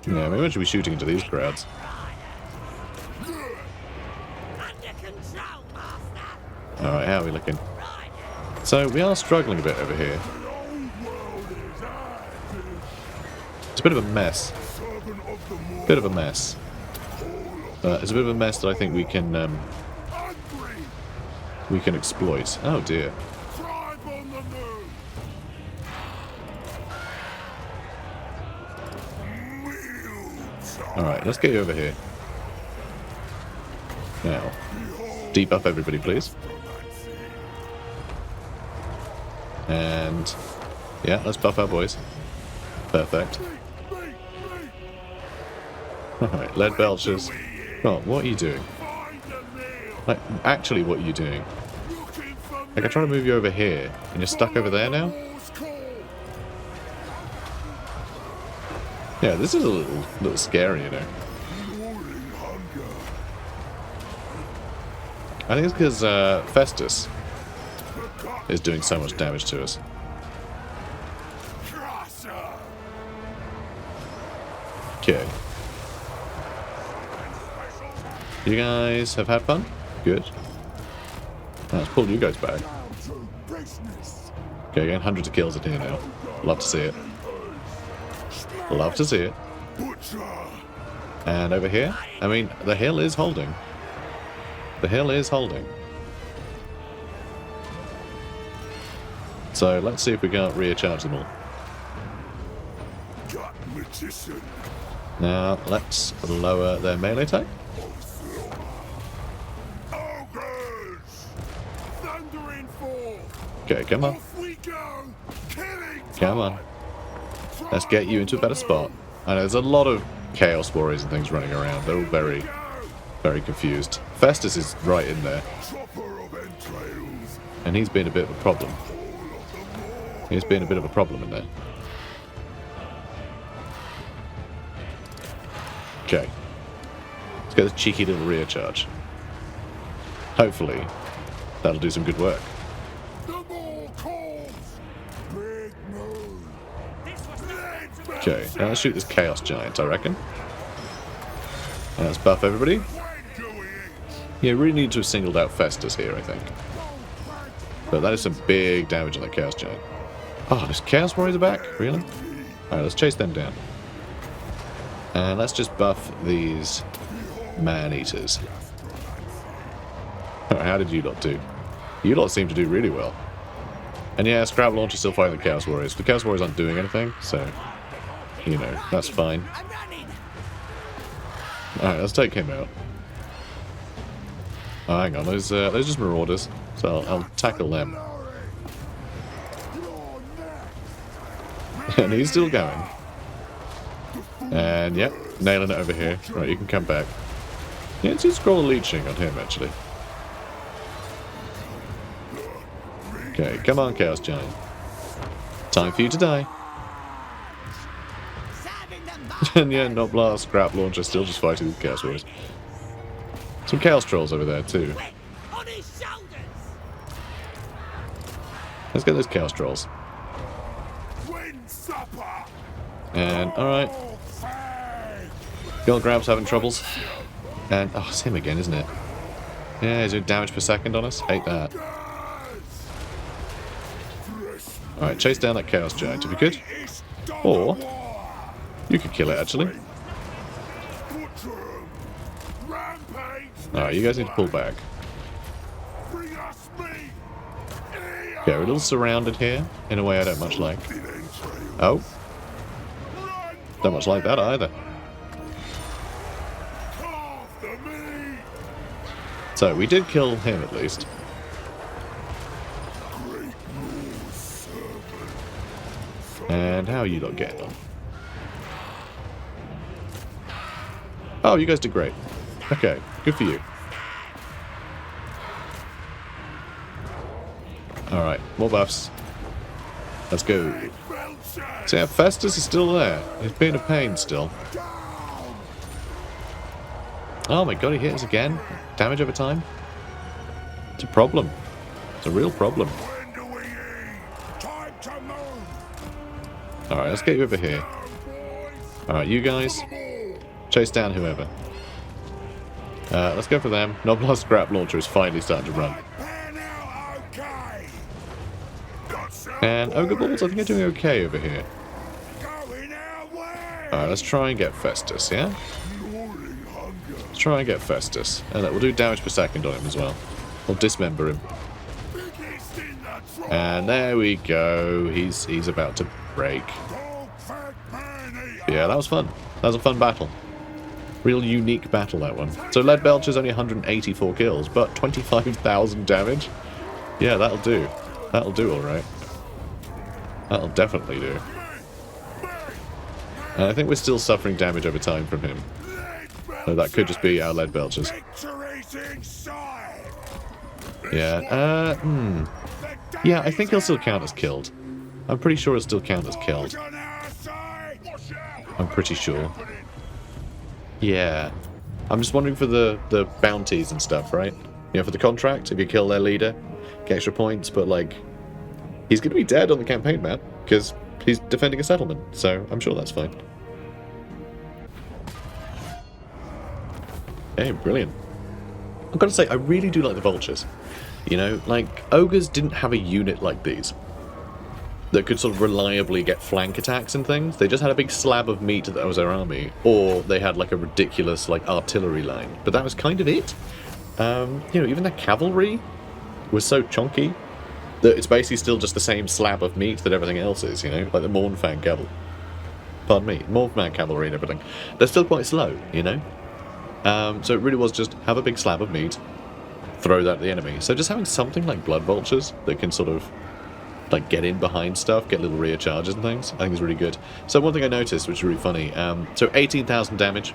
Yeah, maybe we should be shooting into these crowds. Alright, how are we looking? So, we are struggling a bit over here. It's a bit of a mess. Bit of a mess. It's a bit of a mess that I think we can exploit. Oh dear. Alright, let's get you over here. Now, debuff everybody, please. And yeah, let's buff our boys. Perfect. Alright, lead belchers. Oh, what are you doing? Like, actually, what are you doing? Like, I try to move you over here, and you're stuck over there now? Yeah, this is a little scary, you know. I think it's because Festus is doing so much damage to us. Okay. You guys have had fun? Good. Let's pull you guys back. Okay, getting hundreds of kills in here now. Love to see it. Love to see it. And over here, I mean, the hill is holding. The hill is holding. So let's see if we can't recharge them all. Gut magician. Now let's lower their melee attack. Ogres! Thundering forth! Okay, come on. Off we go! Killing Come on. Let's get you into a better spot. I know there's a lot of Chaos Warriors and things running around. They're all very, very confused. Festus is right in there. Chopper of entrails. And he's been a bit of a problem. He's been a bit of a problem in there. Okay. Let's get this cheeky little rear charge. Hopefully, that'll do some good work. The more calls. Big move. Okay, now let's shoot this Chaos Giant, I reckon. And let's buff everybody. When do we eat? Yeah, really need to have singled out Festus here, I think. But that is some big damage on that Chaos Giant. Oh, those Chaos Warriors are back? Really? Alright, let's chase them down. And let's just buff these Man-Eaters. Alright, how did you lot do? You lot seem to do really well. And yeah, Scrap Launch is still fighting the Chaos Warriors. The Chaos Warriors aren't doing anything, so, you know, that's fine. Alright, let's take him out. Oh, hang on, those just Marauders, so I'll tackle them. And he's still going. And yep, nailing it over here. Right, you can come back. Yeah, let's just scroll leeching on him, actually. Okay, come on, Chaos Giant. Time for you to die. And yeah, not blast, Scrap Launcher still just fighting with Chaos Warriors. Some Chaos Trolls over there, too. Let's get those Chaos Trolls. And, alright. GOLGFAG's having troubles. And, oh, it's him again, isn't it? Yeah, he's doing damage per second on us. Hate that. Alright, chase down that Chaos Giant if you could. Or, you could kill it, actually. Alright, you guys need to pull back. Okay, we're a little surrounded here, in a way I don't much like. Oh. Don't much like that either. So, we did kill him at least. And how are you lot getting on? Oh, you guys did great. Okay, good for you. Alright, more buffs. Let's go. So yeah, Festus is still there. He's being a pain still. Oh my god, he hit us again. Damage over time. It's a problem. It's a real problem. Alright, let's get you over here. Alright, you guys. Chase down whoever. Let's go for them. Noblar Scrap Launcher is finally starting to run. And Ogre Balls, I think are doing okay over here. Alright, let's try and get Festus, yeah? Let's try and get Festus. And that will do damage per second on him as well. We'll dismember him. And there we go. He's about to break. Yeah, that was fun. That was a fun battle. Real unique battle, that one. So Lead Belcher's only 184 kills, but 25,000 damage? Yeah, that'll do. That'll do alright. That'll definitely do. And I think we're still suffering damage over time from him. So that could just be our Lead Belchers. Yeah, yeah, I think he'll still count as killed. I'm pretty sure he'll still count as killed. I'm pretty sure. Yeah. I'm just wondering for the bounties and stuff, right? You know, for the contract, if you kill their leader, get extra points, but like, he's going to be dead on the campaign map, because he's defending a settlement, so I'm sure that's fine. Hey, brilliant. I've got to say, I really do like the vultures. You know, like, ogres didn't have a unit like these that could sort of reliably get flank attacks and things. They just had a big slab of meat that was their army, or they had like a ridiculous like artillery line. But that was kind of it. You know, even the cavalry was so chunky that it's basically still just the same slab of meat that everything else is, you know, like the Mornfang cavalry. Pardon me, Mornfang cavalry and everything. They're still quite slow, you know? So it really was just have a big slab of meat, throw that at the enemy. So just having something like blood vultures that can sort of like get in behind stuff, get little rear charges and things, I think is really good. So one thing I noticed, which is really funny, so 18,000 damage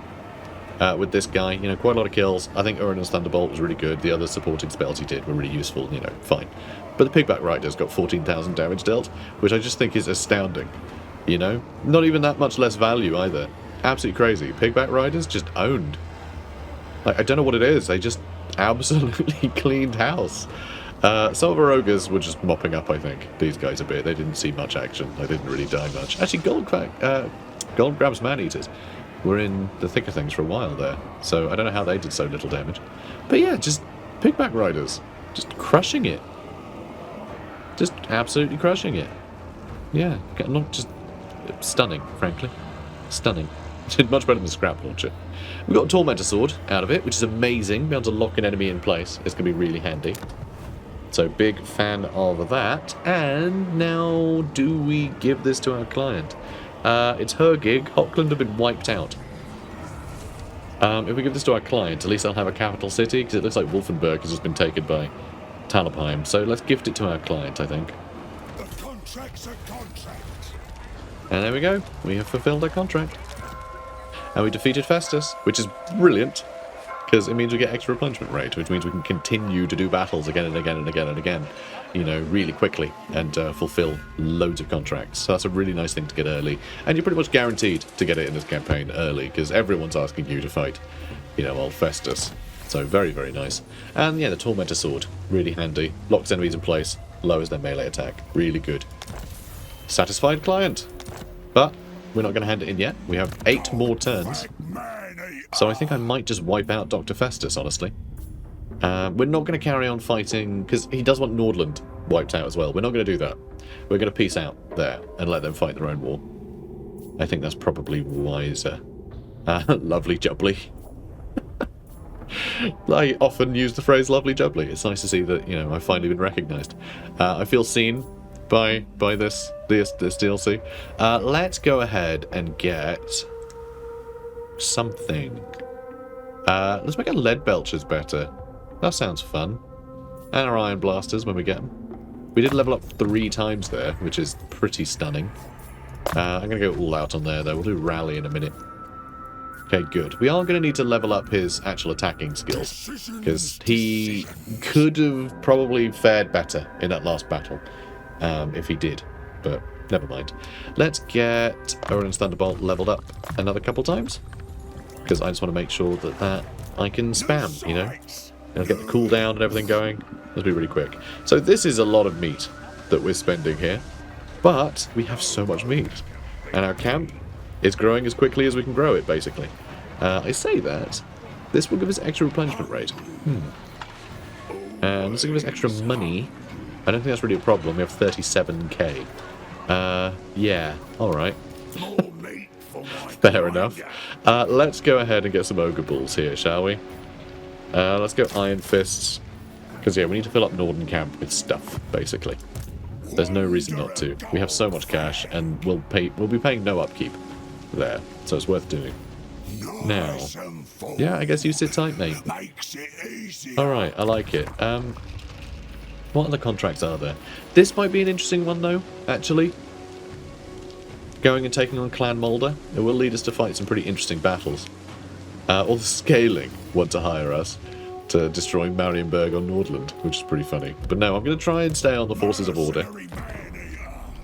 with this guy, you know, quite a lot of kills. I think Uranus Thunderbolt was really good. The other supporting spells he did were really useful, you know, fine. But the Pigback Rider's got 14,000 damage dealt, which I just think is astounding, you know? Not even that much less value either. Absolutely crazy. Pigback Riders just owned. Like, I don't know what it is, they just absolutely cleaned house. Some of our ogres were just mopping up, I think, these guys a bit. They didn't see much action. They didn't really die much. Actually, GOLGFAG'S MANEATERS were in the thick of things for a while there. So I don't know how they did so little damage. But yeah, just Pigback Riders. Just crushing it. Just absolutely crushing it. Yeah, not just stunning, frankly. Stunning. Much better than Scrap Launcher. We've got a Tormentor Sword out of it, which is amazing. Be able to lock an enemy in place. It's going to be really handy. So, big fan of that. And now, do we give this to our client? It's her gig. Hochland have been wiped out. If we give this to our client, at least they'll have a capital city, because it looks like Wolfenburg has just been taken by Talabheim. So, let's gift it to our client, I think. The contract's a contract. And there we go. We have fulfilled our contract. And we defeated Festus, which is brilliant. Because it means we get extra replenishment rate, which means we can continue to do battles again and again and again and again, you know, really quickly and fulfill loads of contracts. So that's a really nice thing to get early. And you're pretty much guaranteed to get it in this campaign early, because everyone's asking you to fight, you know, old Festus. So very, very nice. And yeah, the Tormentor Sword, really handy. Locks enemies in place, lowers their melee attack. Really good. Satisfied client. But we're not going to hand it in yet. We have 8 more turns. So I think I might just wipe out Dr. Festus, honestly. We're not going to carry on fighting, because he does want Nordland wiped out as well. We're not going to do that. We're going to peace out there and let them fight their own war. I think that's probably wiser. Lovely jubbly. I often use the phrase lovely jubbly. It's nice to see that, you know, I've finally been recognised. I feel seen by this DLC. Let's go ahead and get something. Let's make our lead belchers better. That sounds fun. And our iron blasters when we get them. We did level up 3 times there, which is pretty stunning. I'm going to go all out on there, though. We'll do rally in a minute. Okay, good. We are going to need to level up his actual attacking skills, because he could have probably fared better in that last battle, if he did. But never mind. Let's get Owen's Thunderbolt leveled up another couple times, because I just want to make sure that I can spam, you know? And I'll get the cooldown and everything going. That'll be really quick. So this is a lot of meat that we're spending here, but we have so much meat. And our camp is growing as quickly as we can grow it, basically. I say that. This will give us extra replenishment rate. And this will give us extra money. I don't think that's really a problem. We have 37k. Yeah, alright. Fair enough. Let's go ahead and get some Ogre Bulls here, shall we? Let's go Iron Fists. Because, yeah, we need to fill up Norden Camp with stuff, basically. There's no reason not to. We have so much cash, and we'll be paying no upkeep there. So it's worth doing. Now, yeah, I guess you sit tight, mate. Alright, I like it. What other contracts are there? This might be an interesting one, though, actually. Going and taking on Clan Mulder. It will lead us to fight some pretty interesting battles. Or the Scaling want to hire us to destroy Marienburg on Nordland, which is pretty funny. But no, I'm going to try and stay on the Forces of Order.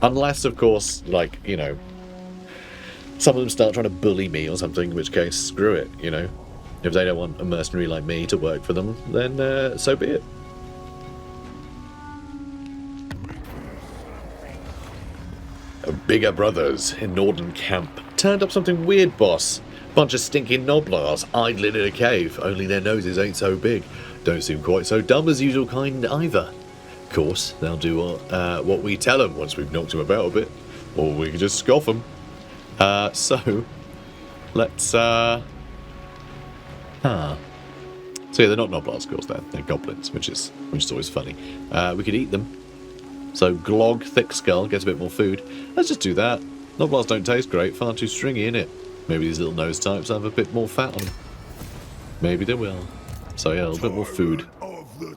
Unless, of course, like, you know, some of them start trying to bully me or something, in which case, screw it, you know. If they don't want a mercenary like me to work for them, then so be it. Bigger brothers in Norden Camp. Turned up something weird, boss. Bunch of stinking noblars idling in a cave, only their noses ain't so big. Don't seem quite so dumb as usual kind either. Of course, they'll do what we tell them once we've knocked them about a bit. Or we can just scoff them. So, let's, So yeah, they're not Noblars, of course, they're goblins, which is always funny. We could eat them. So Glog Thick Skull gets a bit more food. Let's just do that. Noblars don't taste great, far too stringy, innit? Maybe these little nose types have a bit more fat on them. Maybe they will. So yeah, a little bit more food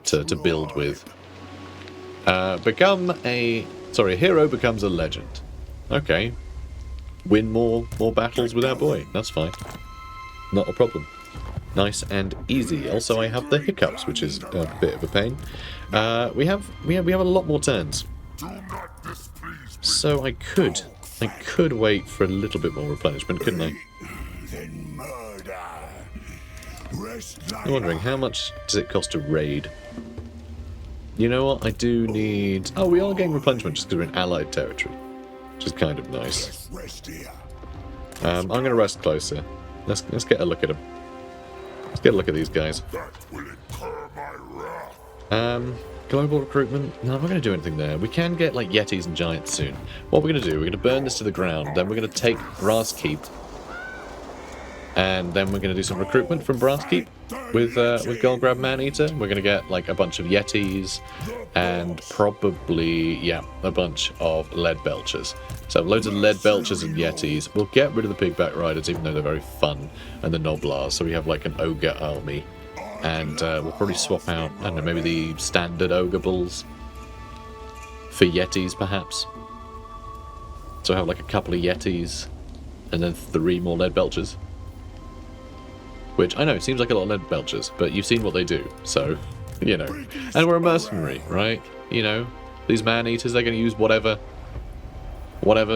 to build with. A hero becomes a legend. Okay. Win more battles with our boy. That's fine. Not a problem. Nice and easy. Also, I have the hiccups, which is a bit of a pain. We have a lot more turns. So I could wait for a little bit more replenishment, couldn't I? I'm wondering, how much does it cost to raid? You know what? I do need... Oh, we are getting replenishment just because we're in allied territory, which is kind of nice. I'm going to rest closer. Let's get a look at them. Let's get a look at these guys. Global recruitment. No, I'm not going to do anything there. We can get like Yetis and Giants soon. What we're going to do, we're going to burn this to the ground, then we're going to take Brass Keep, and then we're going to do some recruitment from Brass Keep with GOLGFAG MANEATER. We're going to get like a bunch of Yetis and probably, yeah, a bunch of Lead Belchers. So loads of Lead Belchers and Yetis. We'll get rid of the Pigback Riders, even though they're very fun, and the Noblars. So we have like an Ogre army. And we'll probably swap out, I don't know, maybe the standard Ogre Bulls for Yetis, perhaps. So I have like a couple of Yetis and then 3 more Lead Belchers. Which, I know, seems like a lot of Lead Belchers, but you've seen what they do, so, you know. And we're a mercenary, right? You know, these man-eaters, they're going to use whatever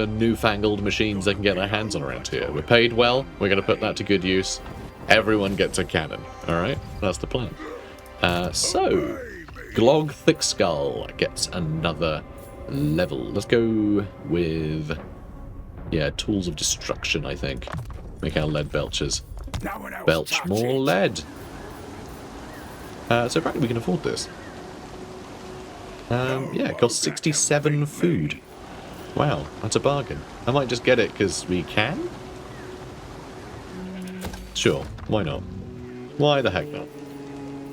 newfangled machines they can get their hands on around here. We're paid well, we're going to put that to good use. Everyone gets a cannon, alright? That's the plan. So, Glog Thick Skull gets another level. Let's go with, yeah, Tools of Destruction, I think. Make our Lead Belchers belch more lead. So apparently we can afford this. Yeah, it costs 67 food. Wow, that's a bargain. I might just get it because we can? Sure, why not? Why the heck not?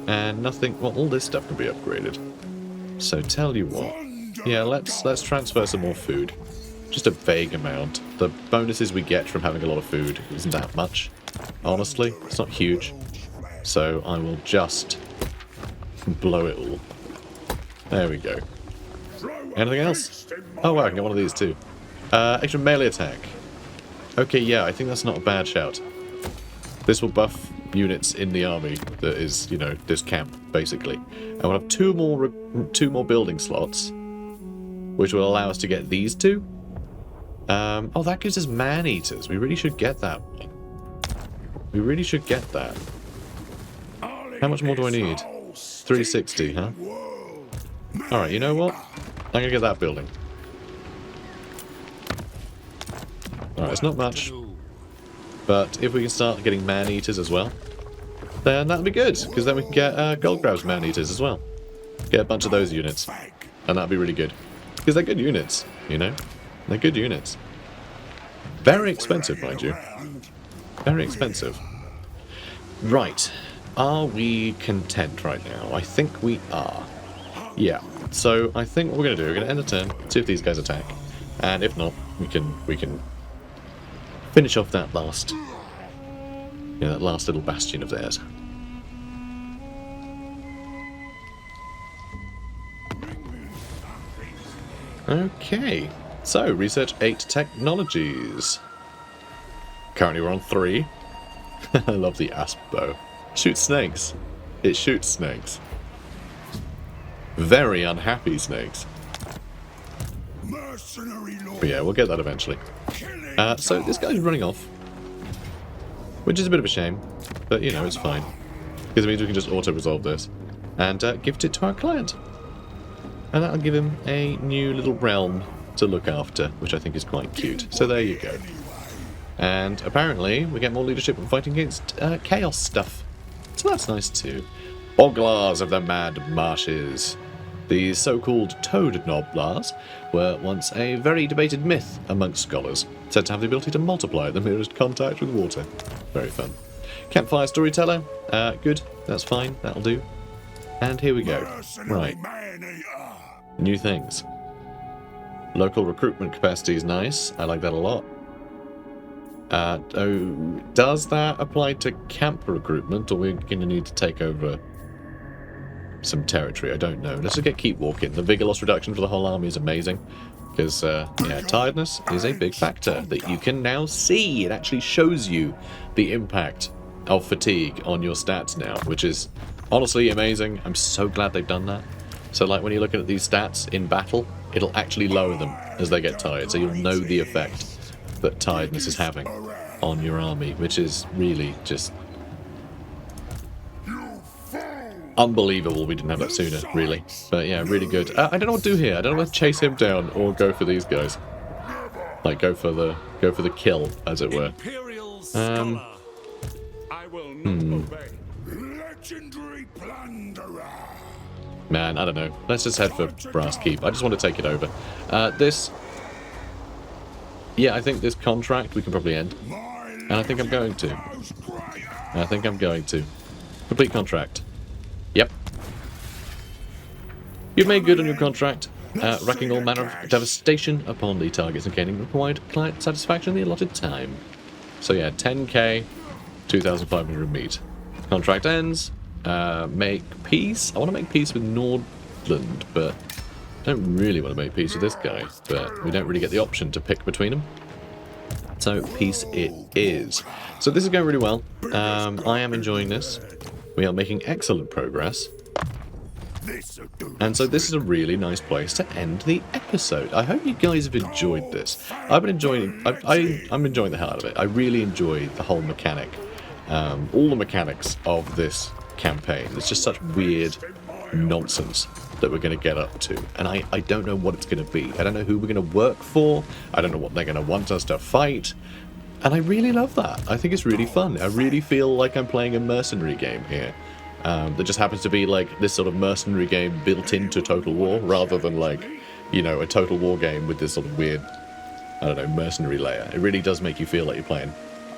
And nothing, well, all this stuff can be upgraded. So tell you what, yeah, let's transfer some more food. Just a vague amount. The bonuses we get from having a lot of food isn't that much, honestly. It's not huge. So I will just blow it all. There we go. Anything else? Oh wow, I can get one of these too. Extra melee attack. Okay, yeah, I think that's not a bad shout. This will buff units in the army that is, you know, this camp, basically. And we'll have two more building slots, which will allow us to get these two. Oh, that gives us man-eaters. We really should get that one. We really should get that. How much more do I need? 360, huh? Alright, you know what? I'm gonna get that building. Alright, it's not much. But if we can start getting man-eaters as well, then that'll be good, because then we can get GOLGFAG'S man-eaters as well. Get a bunch of those units, and that'll be really good. Because they're good units, you know? They're good units. Very expensive, mind you. Very expensive. Right. Are we content right now? I think we are. Yeah. So I think what we're going to do, we're going to end the turn, see if these guys attack. And if not, we can finish off that last, that last little bastion of theirs. Okay, so research 8 technologies. Currently we're on 3. I love the asp bow. Shoots snakes. It shoots snakes. Very unhappy snakes. But yeah, we'll get that eventually. So this guy's running off, which is a bit of a shame, but you know, it's fine, because it means we can just auto-resolve this and gift it to our client, and that'll give him a new little realm to look after, which I think is quite cute. So there you go. And apparently we get more leadership in fighting against chaos stuff, so that's nice too. Oglars of the Mad Marshes. These so-called toad Noblars were once a very debated myth amongst scholars, said to have the ability to multiply at the merest contact with water. Very fun. Campfire storyteller. Good. That's fine. That'll do. And here we go. Right. New things. Local recruitment capacity is nice. I like that a lot. Does that apply to camp recruitment, or we're going to need to take over some territory? I don't know. Let's just keep walking. The vigor loss reduction for the whole army is amazing. Because, yeah, tiredness is a big factor that you can now see. It actually shows you the impact of fatigue on your stats now, which is honestly amazing. I'm so glad they've done that. So, like, when you're looking at these stats in battle, it'll actually lower them as they get tired. So you'll know the effect that tiredness is having on your army, which is really just unbelievable. We didn't have that sooner, really. But yeah, really good. I don't know what to do here. I don't know whether to chase him down or go for these guys. Like go for the kill, as it were. Legendary plunderer. Man, I don't know. Let's just head for Brass Keep. I just want to take it over. Yeah, I think this contract we can probably end. And I think I'm going to. Complete contract. Yep. You've made good on your contract, wrecking all manner of devastation upon the targets and gaining required client satisfaction in the allotted time. So yeah, 10k, 2,500 meat. Contract ends. Make peace. I want to make peace with Nordland, but I don't really want to make peace with this guy. But we don't really get the option to pick between them. So peace it is. So this is going really well. I am enjoying this. We are making excellent progress. And so this is a really nice place to end the episode. I hope you guys have enjoyed this. I've been enjoying I'm enjoying the hell out of it. I really enjoy the whole mechanic. All the mechanics of this campaign. It's just such weird nonsense that we're going to get up to. And I don't know what it's going to be. I don't know who we're going to work for. I don't know what they're going to want us to fight. And I really love that. I think it's really fun. I really feel like I'm playing a mercenary game here. That just happens to be like this sort of mercenary game built into Total War, rather than like, you know, a Total War game with this sort of weird, I don't know, mercenary layer. It really does make you feel like you're playing.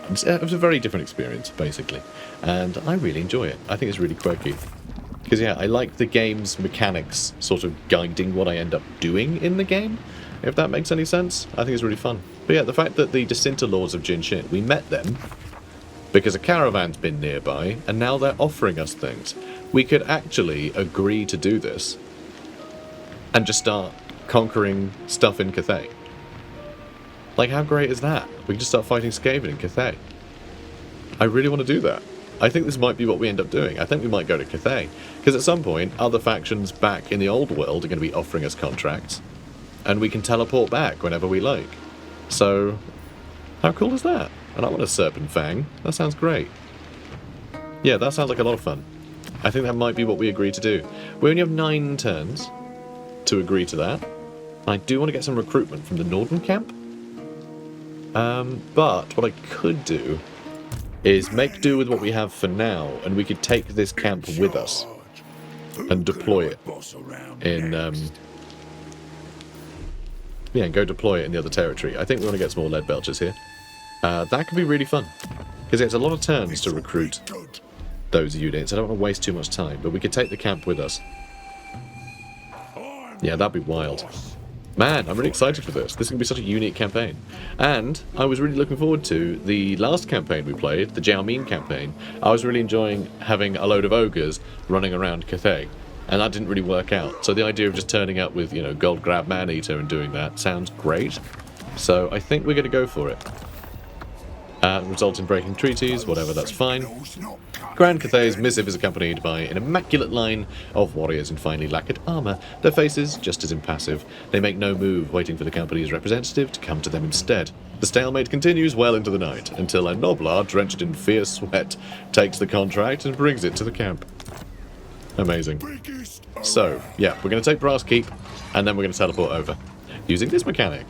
It was a very different experience, basically. And I really enjoy it. I think it's really quirky. Because, yeah, I like the game's mechanics sort of guiding what I end up doing in the game, if that makes any sense. I think it's really fun. But yeah, the fact that the Disinter Lords of Jinshin, we met them because a caravan's been nearby, and now they're offering us things. We could actually agree to do this and just start conquering stuff in Cathay. Like, how great is that? We can just start fighting Skaven in Cathay. I really want to do that. I think this might be what we end up doing. I think we might go to Cathay. Because at some point, other factions back in the old world are going to be offering us contracts. And we can teleport back whenever we like. So, how cool is that? And I want a Serpent Fang. That sounds great. Yeah, that sounds like a lot of fun. I think that might be what we agree to do. We only have 9 turns to agree to that. I do want to get some recruitment from the Northern camp. But what I could do is make do with what we have for now, and we could take this camp with us and deploy it in, yeah, and go deploy it in the other territory. I think we want to get some more lead belchers here. That could be really fun, because it's a lot of turns to recruit those units. I don't want to waste too much time, but we could take the camp with us. Yeah, that'd be wild. Man, I'm really excited for this. This is going to be such a unique campaign. And I was really looking forward to the last campaign we played, the Jiaomin campaign. I was really enjoying having a load of ogres running around Cathay. And that didn't really work out. So the idea of just turning up with, you know, GOLGFAG MANEATER and doing that sounds great. So I think we're going to go for it. Result in breaking treaties, whatever, that's fine. Grand Cathay's missive is accompanied by an immaculate line of warriors in finely lacquered armour, their faces just as impassive. They make no move, waiting for the company's representative to come to them instead. The stalemate continues well into the night, until a Noblar, drenched in fierce sweat, takes the contract and brings it to the camp. Amazing. So, yeah, we're going to take Brass Keep, and then we're going to teleport over, using this mechanic.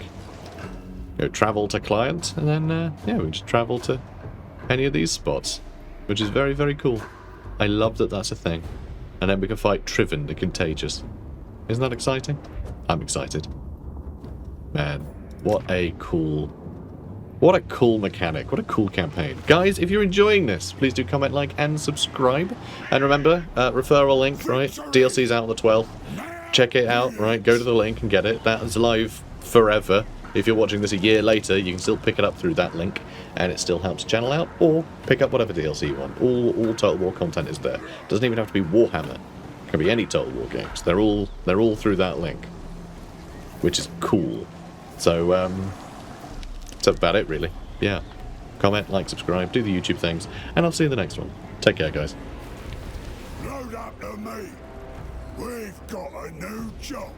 Go travel to client, and then, yeah, we can just travel to any of these spots, which is very, very cool. I love that that's a thing. And then we can fight Triven the Contagious. Isn't that exciting? I'm excited. Man, what a cool What a cool mechanic. What a cool campaign. Guys, if you're enjoying this, please do comment, like, and subscribe. And remember, referral link, right? DLC's out on the 12th. Check it out, right? Go to the link and get it. That is live forever. If you're watching this a year later, you can still pick it up through that link, and it still helps channel out, or pick up whatever DLC you want. All Total War content is there. Doesn't even have to be Warhammer. It can be any Total War games. They're all through that link, which is cool. So, that's about it, really. Yeah. Comment, like, subscribe, do the YouTube things, and I'll see you in the next one. Take care, guys. Load up the meat. We've got a new job.